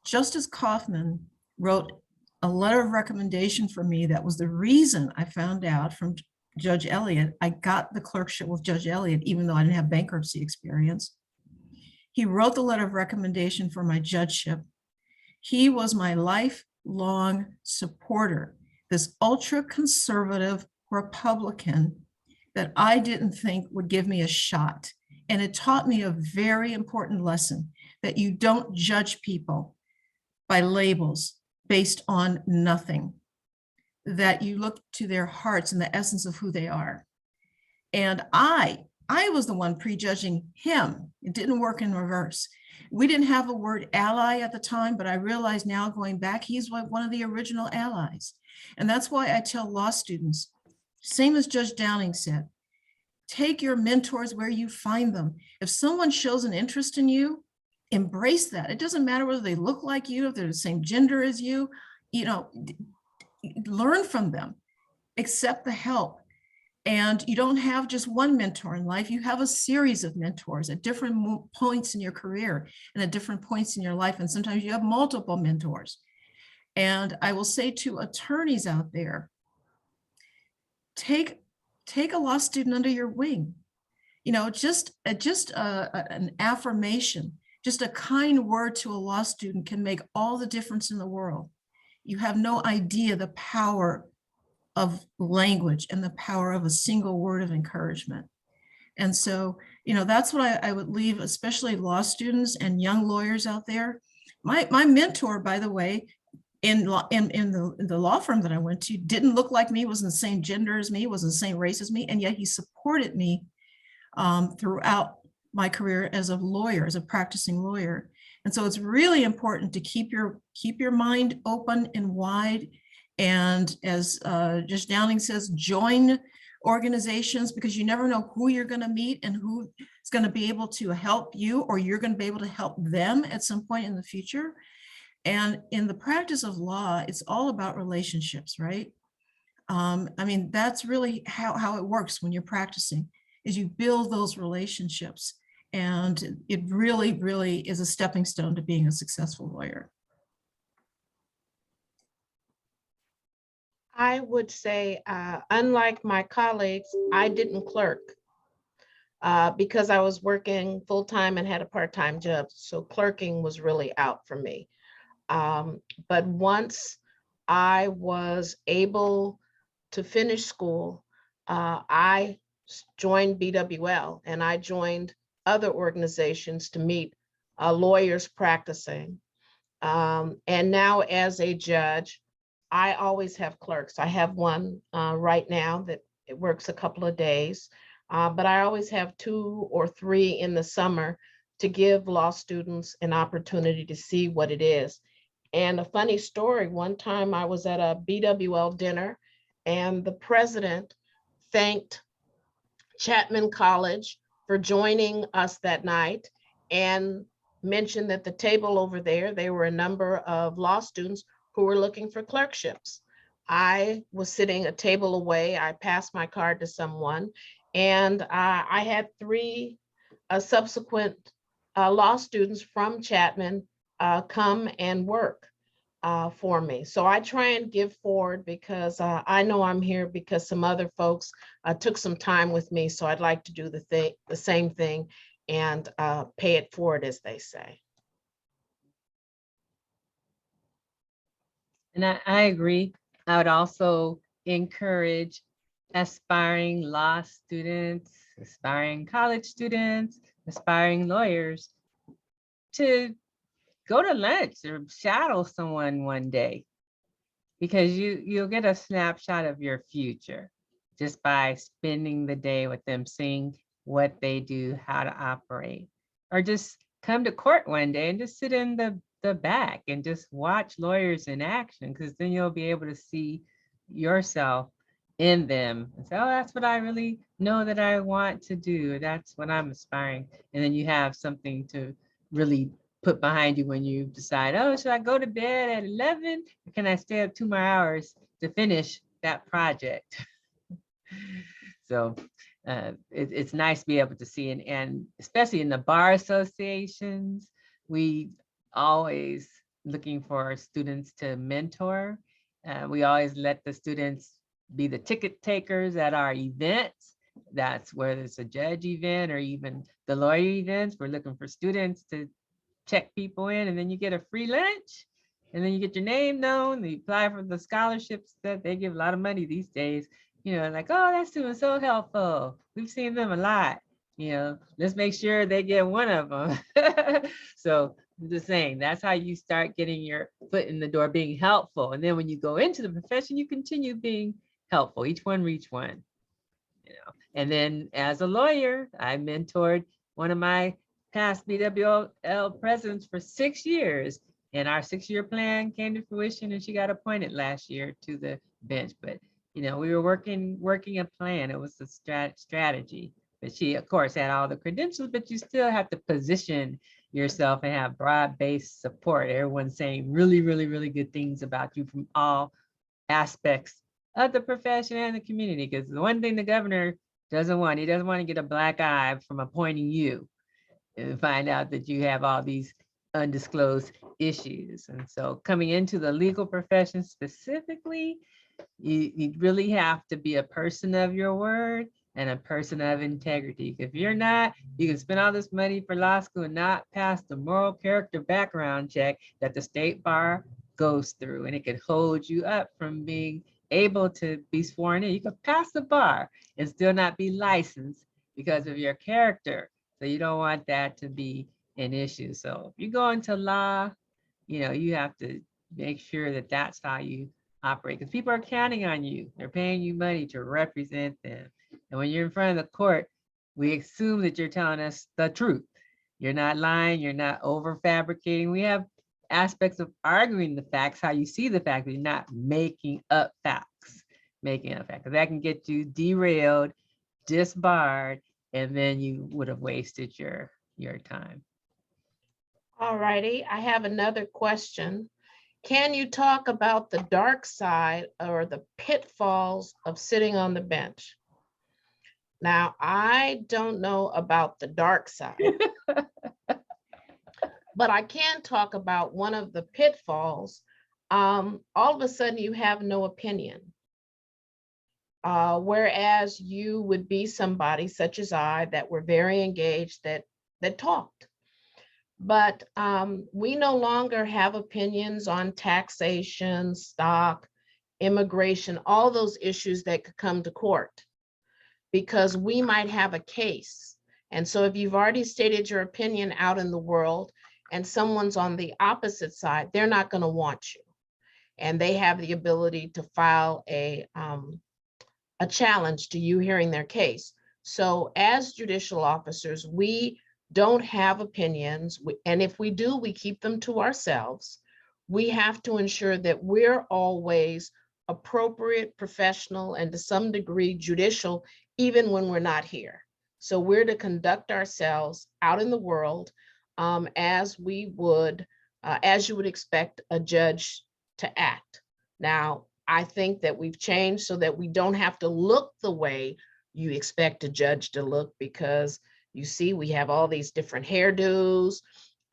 Justice Kaufman wrote a letter of recommendation for me. That was the reason I found out from Judge Elliott. I got the clerkship with Judge Elliott, even though I didn't have bankruptcy experience. He wrote the letter of recommendation for my judgeship. He was my life lifelong supporter, this ultra conservative Republican that I didn't think would give me a shot. And it taught me a very important lesson, that you don't judge people by labels based on nothing, that you look to their hearts and the essence of who they are. And I was the one prejudging him. It didn't work in reverse. We didn't have a word ally at the time, but I realize now going back, he's one of the original allies. And that's why I tell law students, same as Judge Downing said, take your mentors where you find them. If someone shows an interest in you, embrace that. It doesn't matter whether they look like you, if they're the same gender as you, learn from them, accept the help. And you don't have just one mentor in life. You have a series of mentors at different points in your career and at different points in your life. And sometimes you have multiple mentors. And I will say to attorneys out there, take a law student under your wing. Just an affirmation, just a kind word to a law student can make all the difference in the world. You have no idea the power of language and the power of a single word of encouragement. And so, that's what I would leave, especially law students and young lawyers out there. My mentor, by the way, in the law firm that I went to, didn't look like me, wasn't the same gender as me, wasn't the same race as me, and yet he supported me throughout my career as a lawyer, as a practicing lawyer. And so it's really important to keep your mind open and wide. And as Judge Downing says, join organizations, because you never know who you're going to meet and who is going to be able to help you, or you're going to be able to help them at some point in the future. And in the practice of law, it's all about relationships, right? That's really how it works when you're practicing, is you build those relationships. And it really, really is a stepping stone to being a successful lawyer.
I would say, unlike my colleagues, I didn't clerk because I was working full-time and had a part-time job. So clerking was really out for me. But once I was able to finish school, I joined BWL, and I joined other organizations to meet lawyers practicing. And now as a judge, I always have clerks. I have one right now that it works a couple of days, but I always have 2 or 3 in the summer to give law students an opportunity to see what it is. And a funny story, one time I was at a BWL dinner and the president thanked Chapman College for joining us that night and mentioned that the table over there, there were a number of law students who were looking for clerkships. I was sitting a table away. I passed my card to someone, and I had 3 subsequent law students from Chapman come and work for me. So I try and give forward because I know I'm here because some other folks took some time with me. So I'd like to do the same thing and pay it forward, as they say.
And I agree. I would also encourage aspiring law students, aspiring college students, aspiring lawyers to go to lunch or shadow someone one day, because you'll get a snapshot of your future just by spending the day with them, seeing what they do, how to operate, or just come to court one day and just sit in the back and just watch lawyers in action, because then you'll be able to see yourself in them and say, oh, that's what I really know that I want to do. That's what I'm aspiring. And then you have something to really put behind you when you decide, oh, should I go to bed at 11? Or can I stay up 2 more hours to finish that project? So it's nice to be able to see, and especially in the bar associations, we always looking for students to mentor. We always let the students be the ticket takers at our events. That's whether it's a judge event or even the lawyer events. We're looking for students to check people in, and then you get a free lunch and then you get your name known, you apply for the scholarships that they give a lot of money these days, you know, like, oh, that student's so helpful. We've seen them a lot, you know, let's make sure they get one of them. So I'm just saying, that's how you start getting your foot in the door, being helpful. And then when you go into the profession, you continue being helpful, each one reach one, you know. And then as a lawyer, I mentored one of my past BWL presidents for 6 years. And our 6-year plan came to fruition, and she got appointed last year to the bench. But, you know, we were working a plan. It was a strategy. But she, of course, had all the credentials, but you still have to position yourself and have broad-based support. Everyone's saying really, really, really good things about you from all aspects of the profession and the community. Because the one thing the governor doesn't want, he doesn't want to get a black eye from appointing you and find out that you have all these undisclosed issues. And so coming into the legal profession specifically, you really have to be a person of your word and a person of integrity. If you're not, you can spend all this money for law school and not pass the moral character background check that the state bar goes through, and it could hold you up from being able to be sworn in. You could pass the bar and still not be licensed because of your character. So you don't want that to be an issue. So if you go into law, you know, you have to make sure that that's how you operate, because people are counting on you. They're paying you money to represent them. And when you're in front of the court, we assume that you're telling us the truth. You're not lying, you're not over fabricating. We have aspects of arguing the facts, how you see the fact, but you're not making up facts. Making up facts. That can get you derailed, disbarred, and then you would have wasted your time.
All righty, I have another question. Can you talk about the dark side or the pitfalls of sitting on the bench? Now, I don't know about the dark side, but I can talk about one of the pitfalls. All of a sudden you have no opinion. Whereas you would be somebody such as I that were very engaged, that talked. But we no longer have opinions on taxation, stock, immigration, all those issues that could come to court, because we might have a case. And so if you've already stated your opinion out in the world and someone's on the opposite side, they're not going to want you. And they have the ability to file a challenge to you hearing their case. So as judicial officers, we don't have opinions. And if we do, we keep them to ourselves. We have to ensure that we're always appropriate, professional, and to some degree judicial, even when we're not here. So we're to conduct ourselves out in the world as we would, as you would expect a judge to act. Now, I think that we've changed so that we don't have to look the way you expect a judge to look, because you see, we have all these different hairdos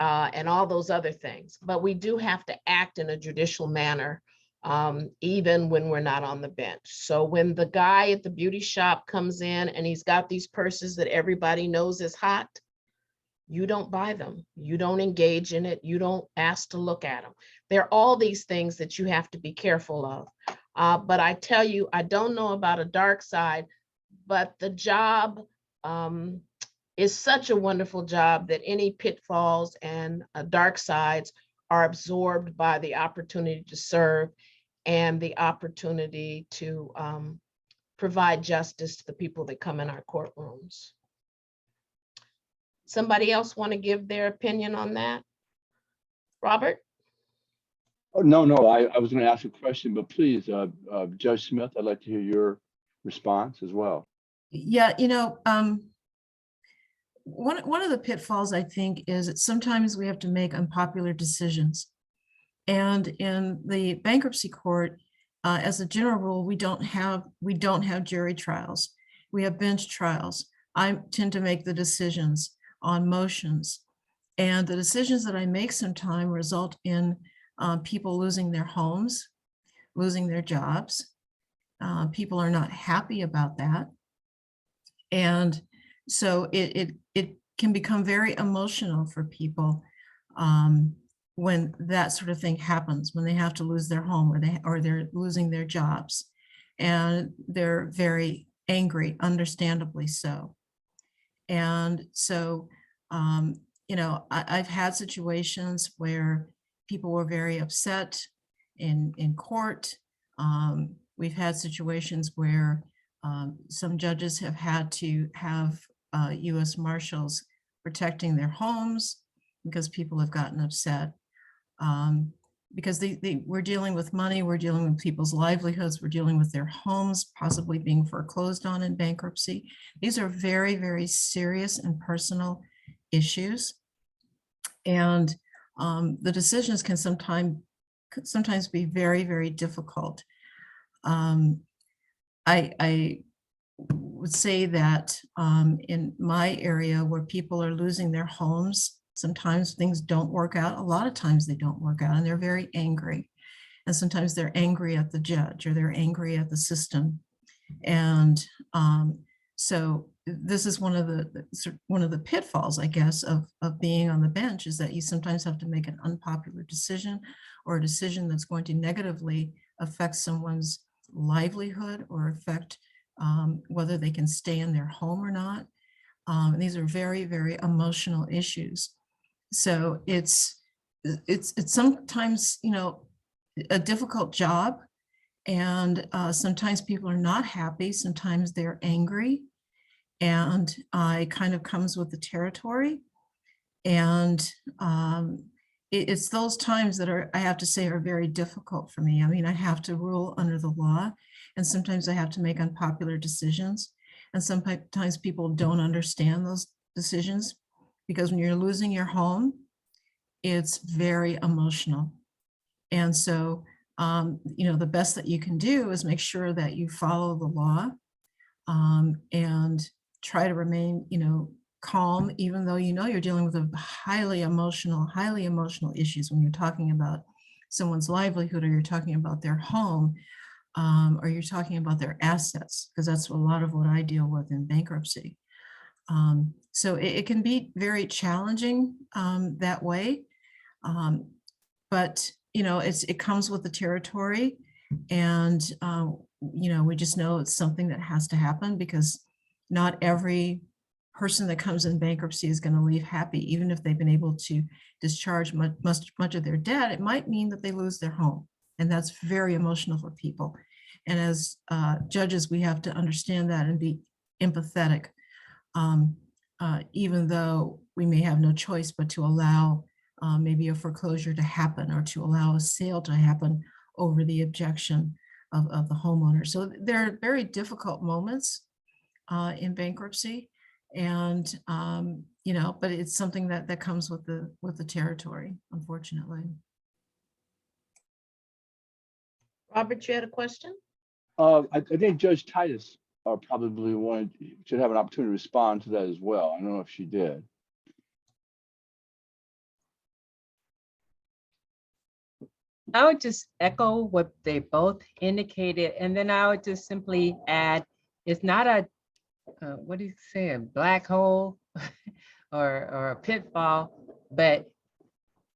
and all those other things, but we do have to act in a judicial manner, even when we're not on the bench. So when the guy at the beauty shop comes in and he's got these purses that everybody knows is hot, you don't buy them. You don't engage in it. You don't ask to look at them. There are all these things that you have to be careful of. But I tell you, I don't know about a dark side, but the job is such a wonderful job that any pitfalls and dark sides are absorbed by the opportunity to serve and the opportunity to provide justice to the people that come in our courtrooms. Somebody else want to give their opinion on that? Robert?
Oh, no, I was going to ask a question, but please, Judge Smith, I'd like to hear your response as well.
Yeah, you know, one of the pitfalls, I think, is that sometimes we have to make unpopular decisions. And in the bankruptcy court, as a general rule, we don't have jury trials. We have bench trials. I tend to make the decisions on motions. And the decisions that I make sometimes result in people losing their homes, losing their jobs. People are not happy about that. And so it can become very emotional for people when that sort of thing happens, when they have to lose their home or they're losing their jobs, and they're very angry, understandably so. And so, I've had situations where people were very upset in court. We've had situations where some judges have had to have U.S. Marshals protecting their homes because people have gotten upset. Because we're dealing with money, we're dealing with people's livelihoods, we're dealing with their homes possibly being foreclosed on in bankruptcy. These are very, very serious and personal issues. And the decisions can sometimes be very, very difficult. I would say that in my area where people are losing their homes, sometimes things don't work out. A lot of times they don't work out and they're very angry. And sometimes they're angry at the judge or they're angry at the system. And so this is one of the pitfalls, I guess, of being on the bench, is that you sometimes have to make an unpopular decision or a decision that's going to negatively affect someone's livelihood or affect whether they can stay in their home or not. And these are very, very emotional issues. So it's sometimes, a difficult job, and sometimes people are not happy, sometimes they're angry, and it kind of comes with the territory. And it's those times that I have to say, are very difficult for me. I mean, I have to rule under the law, and sometimes I have to make unpopular decisions. And sometimes people don't understand those decisions, because when you're losing your home, it's very emotional. And so, the best that you can do is make sure that you follow the law, and try to remain, calm, even though you're dealing with a highly emotional issues when you're talking about someone's livelihood, or you're talking about their home, or you're talking about their assets, because that's a lot of what I deal with in bankruptcy. So it can be very challenging that way. But, it comes with the territory, and, we just know it's something that has to happen, because not every person that comes in bankruptcy is going to leave happy. Even if they've been able to discharge much of their debt, it might mean that they lose their home. And that's very emotional for people. And as judges, we have to understand that and be empathetic, even though we may have no choice but to allow maybe a foreclosure to happen, or to allow a sale to happen over the objection of the homeowner. So there are very difficult moments in bankruptcy, and but it's something that comes with the territory, unfortunately.
Robert, you had a question?
I think Judge Titus probably should have an opportunity to respond to that as well. I don't know if she did.
I would just echo what they both indicated, and then I would just simply add, it's not a, what do you say, a black hole or a pitfall, but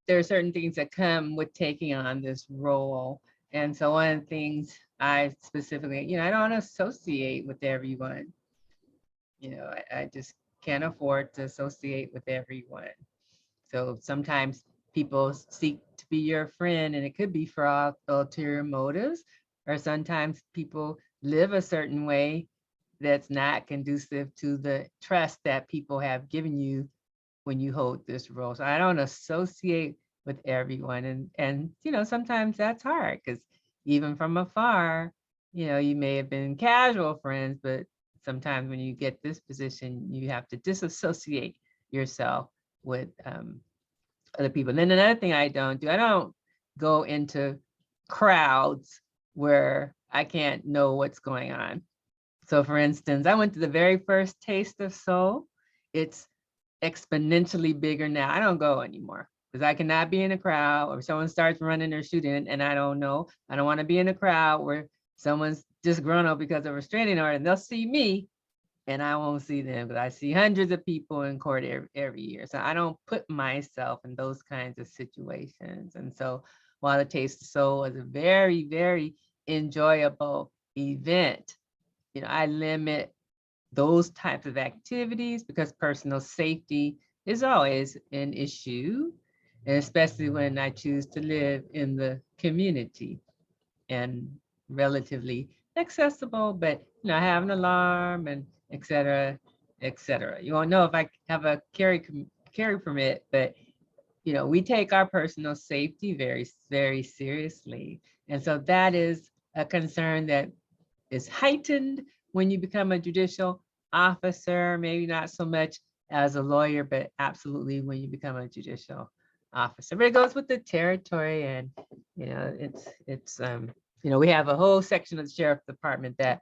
there are certain things that come with taking on this role. And so one of the things I specifically, I don't associate with everyone. I just can't afford to associate with everyone. So sometimes people seek to be your friend, and it could be for ulterior motives, or sometimes people live a certain way that's not conducive to the trust that people have given you when you hold this role. So I don't associate with everyone, and sometimes that's hard, because even from afar, you may have been casual friends, but sometimes when you get this position, you have to disassociate yourself with other people. And then another thing I don't go into crowds where I can't know what's going on. So for instance, I went to the very first Taste of Soul. It's exponentially bigger now. I don't go anymore, because I cannot be in a crowd, or someone starts running or shooting and I don't know. I don't want to be in a crowd where someone's disgruntled because of a restraining order, and they'll see me and I won't see them because I see hundreds of people in court every year. So I don't put myself in those kinds of situations. And so while the Taste of Soul was a very, very enjoyable event, I limit those types of activities because personal safety is always an issue, and especially when I choose to live in the community and relatively accessible, but have an alarm and et cetera, et cetera. You won't know if I have a carry permit, but we take our personal safety very, very seriously. And so that is a concern that is heightened when you become a judicial officer, maybe not so much as a lawyer, but absolutely when you become a judicial officer. But it goes with the territory, and it's we have a whole section of the sheriff's department that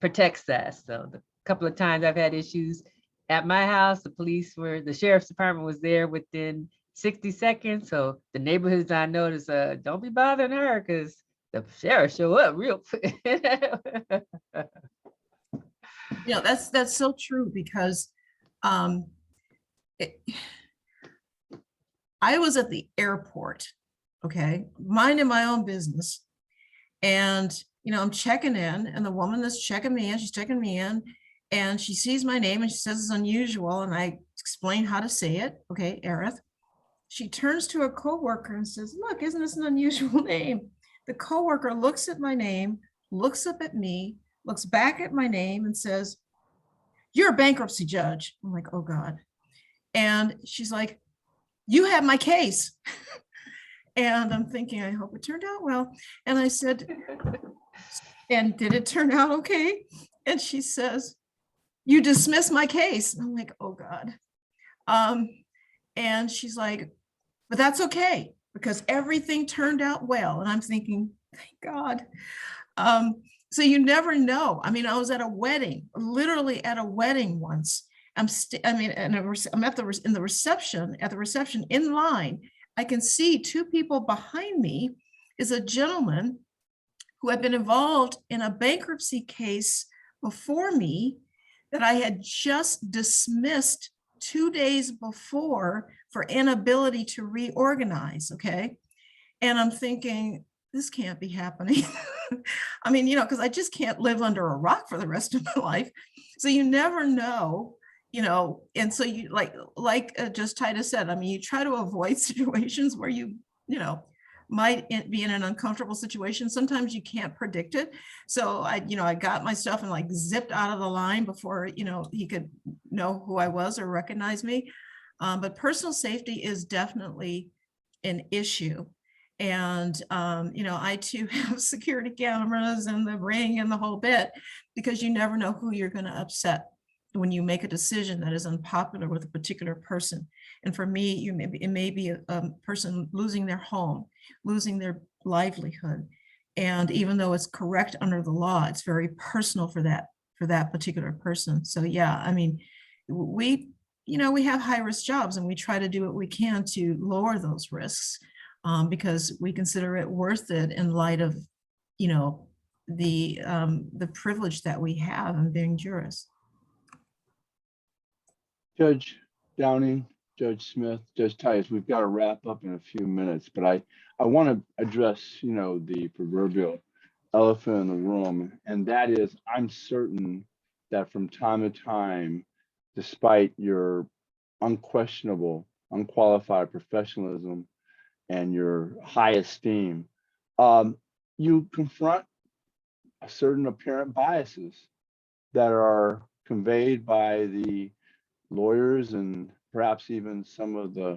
protects us. So the couple of times I've had issues at my house, the sheriff's department was there within 60 seconds. So the neighborhoods I noticed, don't be bothering her because the sheriff show up real quick.
That's so true because I was at the airport, okay, minding my own business. And, I'm checking in, and the woman that's checking me in, she's checking me in, and she sees my name and she says it's unusual. And I explain how to say it. Okay, Erithe. She turns to a coworker and says, look, isn't this an unusual name? The coworker looks at my name, looks up at me, looks back at my name and says, you're a bankruptcy judge. I'm like, oh God. And she's like, you have my case. And I'm thinking, I hope it turned out well. And I said, and did it turn out okay? And she says, you dismiss my case. I'm like, oh God. And she's like, but that's okay because everything turned out well. And I'm thinking, thank God. So you never know. I mean, I was at a wedding, literally at a wedding once. I'm at the reception in line. I can see two people behind me is a gentleman who had been involved in a bankruptcy case before me that I had just dismissed 2 days before for inability to reorganize. Okay. And I'm thinking, this can't be happening. I mean, because I just can't live under a rock for the rest of my life. So you never know, and so you like just Titus said, I mean, you try to avoid situations where you might be in an uncomfortable situation. Sometimes you can't predict it. So I got my stuff and zipped out of the line before, he could know who I was or recognize me. But personal safety is definitely an issue. And, I too have security cameras and the ring and the whole bit, because you never know who you're going to upset when you make a decision that is unpopular with a particular person. And for me, it may be a person losing their home, losing their livelihood. And even though it's correct under the law, it's very personal for that particular person. So yeah, I mean, we have high risk jobs and we try to do what we can to lower those risks. Because we consider it worth it in light of, the privilege that we have in being jurists.
Judge Downing, Judge Smith, Judge Titus, we've got to wrap up in a few minutes, but I want to address, the proverbial elephant in the room, and that is, I'm certain that from time to time, despite your unquestionable, unqualified professionalism and your high esteem, you confront a certain apparent biases that are conveyed by the lawyers and perhaps even some of the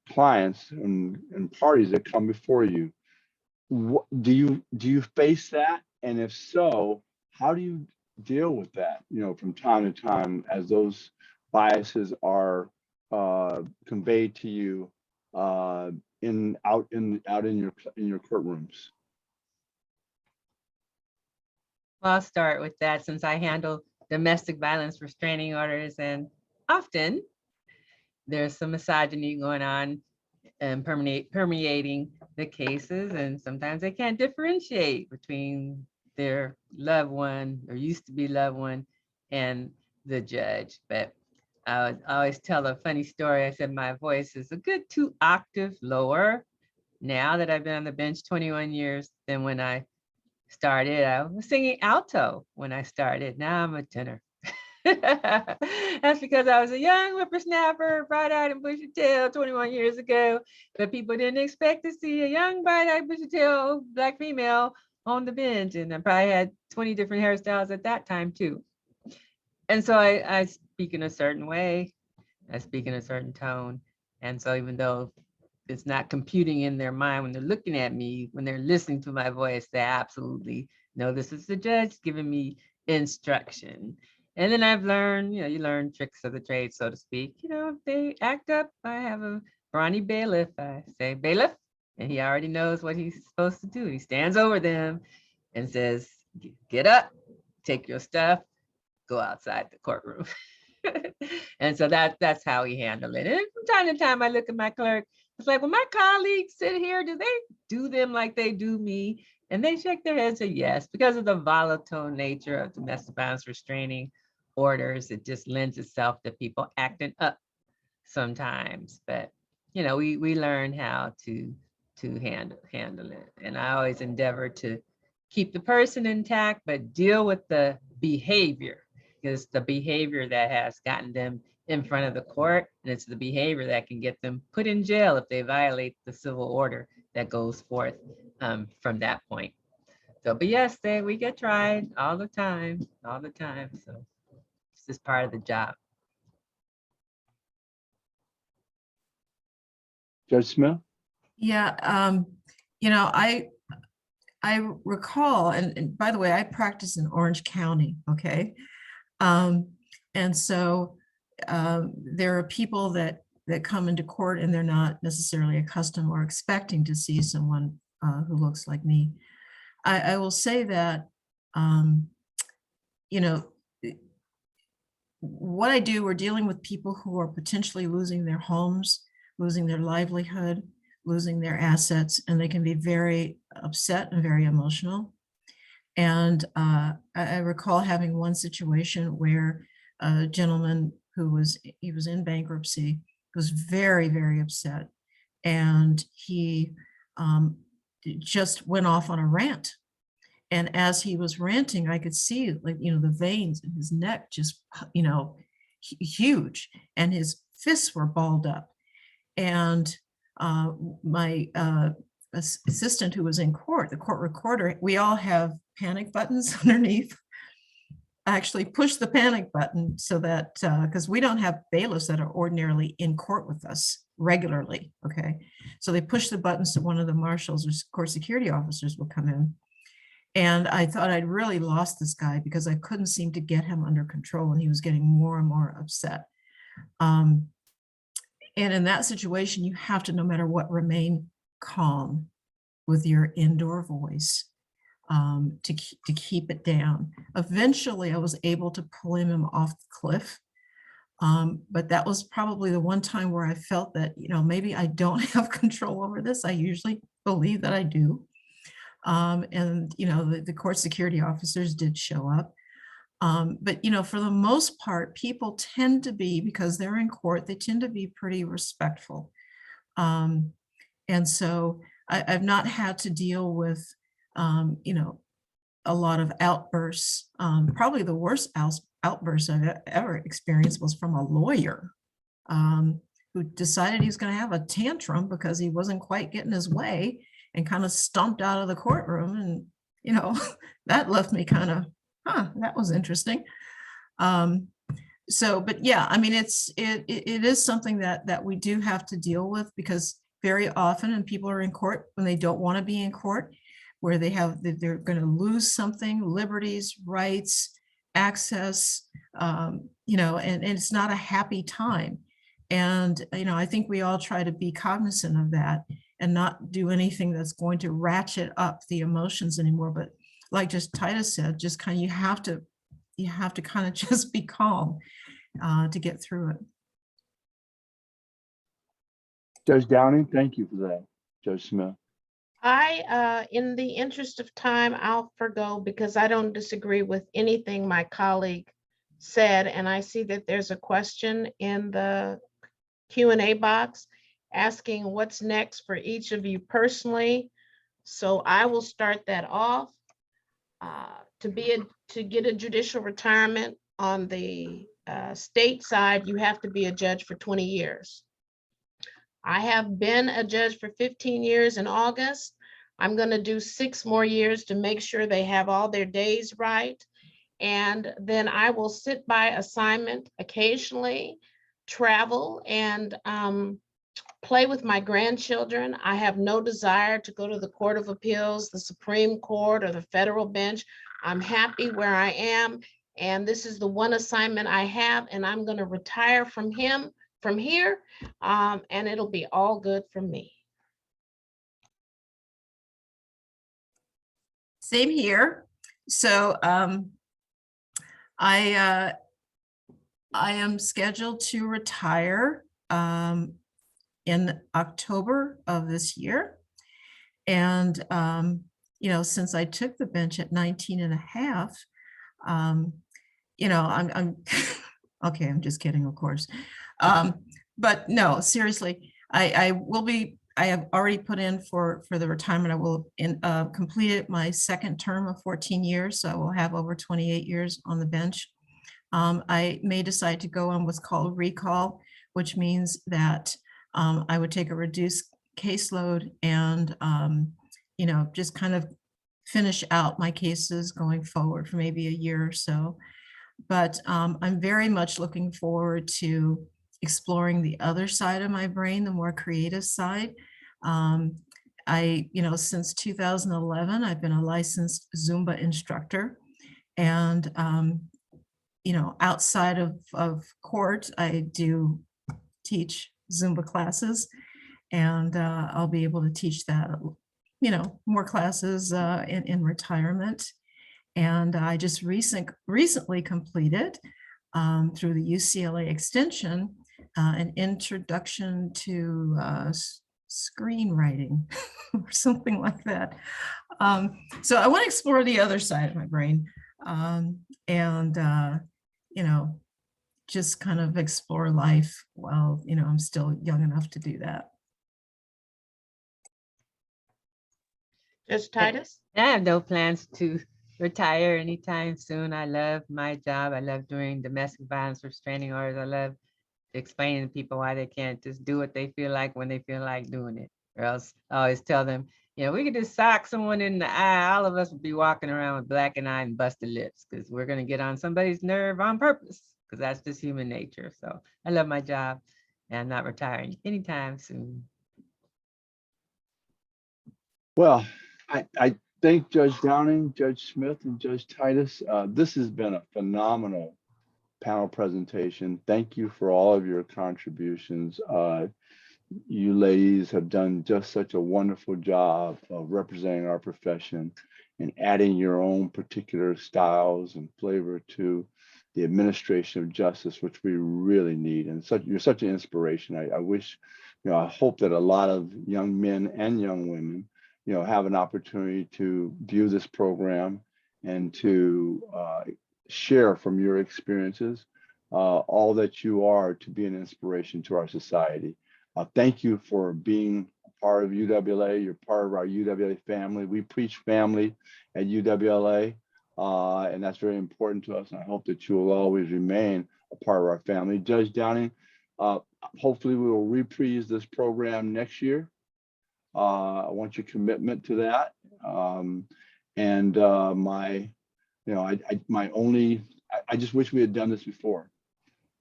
clients and parties that come before you. Do you face that? And if so, how do you deal with that, from time to time as those biases are conveyed to you out in your courtrooms?
Well, I'll start with that since I handle domestic violence restraining orders, and often there's some misogyny going on and permeating the cases, and sometimes they can't differentiate between their loved one or used to be loved one and the judge. But I always tell a funny story. I said my voice is a good 2 octaves lower now that I've been on the bench 21 years than when I started. I was singing alto when I started. Now I'm a tenor. That's because I was a young whippersnapper, bright-eyed and bushy-tailed 21 years ago, but people didn't expect to see a young, bright-eyed, bushy-tailed Black female on the bench, and I probably had 20 different hairstyles at that time too. And so I speak in a certain way, I speak in a certain tone, and so even though it's not computing in their mind when they're looking at me, when they're listening to my voice, they absolutely know this is the judge giving me instruction. And then I've learned, you learn tricks of the trade, so to speak. If they act up, I have a brawny bailiff. I say, bailiff, and he already knows what he's supposed to do. He stands over them and says, get up, take your stuff, go outside the courtroom. And so that's how we handle it. And from time to time, I look at my clerk. It's like, when my colleagues sit here, do they do them like they do me? And they shake their heads and say yes, because of the volatile nature of domestic violence restraining orders. It just lends itself to people acting up sometimes. But we learn how to handle it. And I always endeavor to keep the person intact, but deal with the behavior, because the behavior that has gotten them in front of the court, and it's the behavior that can get them put in jail if they violate the civil order that goes forth from that point. So, but yes, we get tried all the time. So it's just part of the job.
Judge Smith?
Yeah, I recall, and by the way, I practice in Orange County, okay? And so there are people that come into court and they're not necessarily accustomed or expecting to see someone who looks like me. I will say that, what I do, we're dealing with people who are potentially losing their homes, losing their livelihood, losing their assets, and they can be very upset and very emotional. And I recall having one situation where a gentleman he was in bankruptcy, was very, very upset. And he just went off on a rant. And as he was ranting, I could see, like, the veins in his neck just, huge, and his fists were balled up. And my assistant who was in court, the court recorder, we all have panic buttons underneath. I actually pushed the panic button so that, because we don't have bailiffs that are ordinarily in court with us regularly, okay? So they pushed the button so one of the marshals or court security officers will come in. And I thought I'd really lost this guy because I couldn't seem to get him under control, and he was getting more and more upset. And in that situation, you have to, no matter what, remain calm with your indoor voice to keep it down. Eventually, I was able to pull him off the cliff. But that was probably the one time where I felt that, maybe I don't have control over this. I usually believe that I do. And, the court security officers did show up. But, for the most part, people tend to be, because they're in court, they tend to be pretty respectful. And so I've not had to deal with, a lot of outbursts. Probably the worst outburst I've ever experienced was from a lawyer who decided he was going to have a tantrum because he wasn't quite getting his way and kind of stomped out of the courtroom. And, that left me kind of, that was interesting. But yeah, I mean, it is something that we do have to deal with, because very often, and people are in court when they don't want to be in court, where they're going to lose something, liberties, rights, access, and it's not a happy time. And, I think we all try to be cognizant of that and not do anything that's going to ratchet up the emotions anymore. But like just Titus said, just kind of, you have to kind of just be calm to get through it.
Judge Downing, thank you for that. Judge Smith.
In the interest of time, I'll forgo, because I don't disagree with anything my colleague said, and I see that there's a question in the Q&A box asking what's next for each of you personally. So I will start that off. To get a judicial retirement on the state side, you have to be a judge for 20 years. I have been a judge for 15 years in August. I'm going to do 6 more years to make sure they have all their days right. And then I will sit by assignment occasionally, travel, and play with my grandchildren. I have no desire to go to the Court of Appeals, the Supreme Court, or the federal bench. I'm happy where I am. And this is the one assignment I have, and I'm going to retire from here, and it'll be all good for me.
Same here. So I am scheduled to retire in October of this year. And, you know, since I took the bench at 19 and a half, you know, I'm okay, I'm just kidding, of course. But no, seriously, I have already put in for the retirement. I will complete my second term of 14 years. So I will have over 28 years on the bench. I may decide to go on what's called recall, which means that I would take a reduced caseload and, you know, just kind of finish out my cases going forward for maybe a year or so. But I'm very much looking forward to exploring the other side of my brain, the more creative side. You know, since 2011, I've been a licensed Zumba instructor. And, you know, outside of court, I do teach Zumba classes, and I'll be able to teach that, you know, more classes in retirement. And I just recently completed through the UCLA extension an introduction to screenwriting or something like that. So I want to explore the other side of my brain and, you know, just kind of explore life while, you know, I'm still young enough to do that.
Judge Titus?
I have no plans to retire anytime soon. I love my job. I love doing domestic violence restraining orders. I love explaining to people why they can't just do what they feel like when they feel like doing it. Or else I always tell them, you know, we could just sock someone in the eye. All of us would be walking around with blackened eye and busted lips because we're going to get on somebody's nerve on purpose, because that's just human nature. So I love my job and I'm not retiring anytime soon.
Well, I thank Judge Downing, Judge Smith, and Judge Titus. This has been a phenomenal panel presentation. Thank you for all of your contributions. You ladies have done just such a wonderful job of representing our profession and adding your own particular styles and flavor to the administration of justice, which we really need. And you're such an inspiration. I wish, you know, I hope that a lot of young men and young women, you know, have an opportunity to view this program and to share from your experiences all that you are to be an inspiration to our society. Thank you for being a part of UWLA. You're part of our UWLA family. We preach family at UWLA, and that's very important to us. And I hope that you will always remain a part of our family. Judge Downing, hopefully we will reprise this program next year. I want your commitment to that. I just wish we had done this before.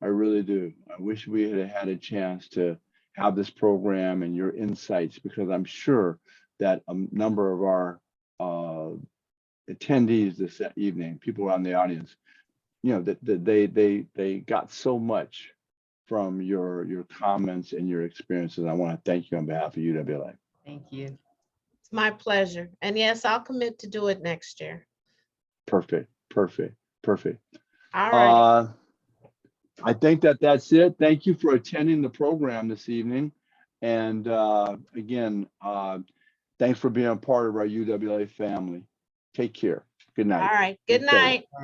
I really do. I wish we had had a chance to have this program and your insights, because I'm sure that a number of our attendees this evening, people around the audience, you know, that they got so much from your comments and your experiences. I want to thank you on behalf of UWLA.
Thank you.
It's my pleasure. And yes, I'll commit to do it next year.
Perfect.
All right.
I think that's it. Thank you for attending the program this evening. And again, thanks for being a part of our UWLA family. Take care. Good night.
All right. Good night.
Bye.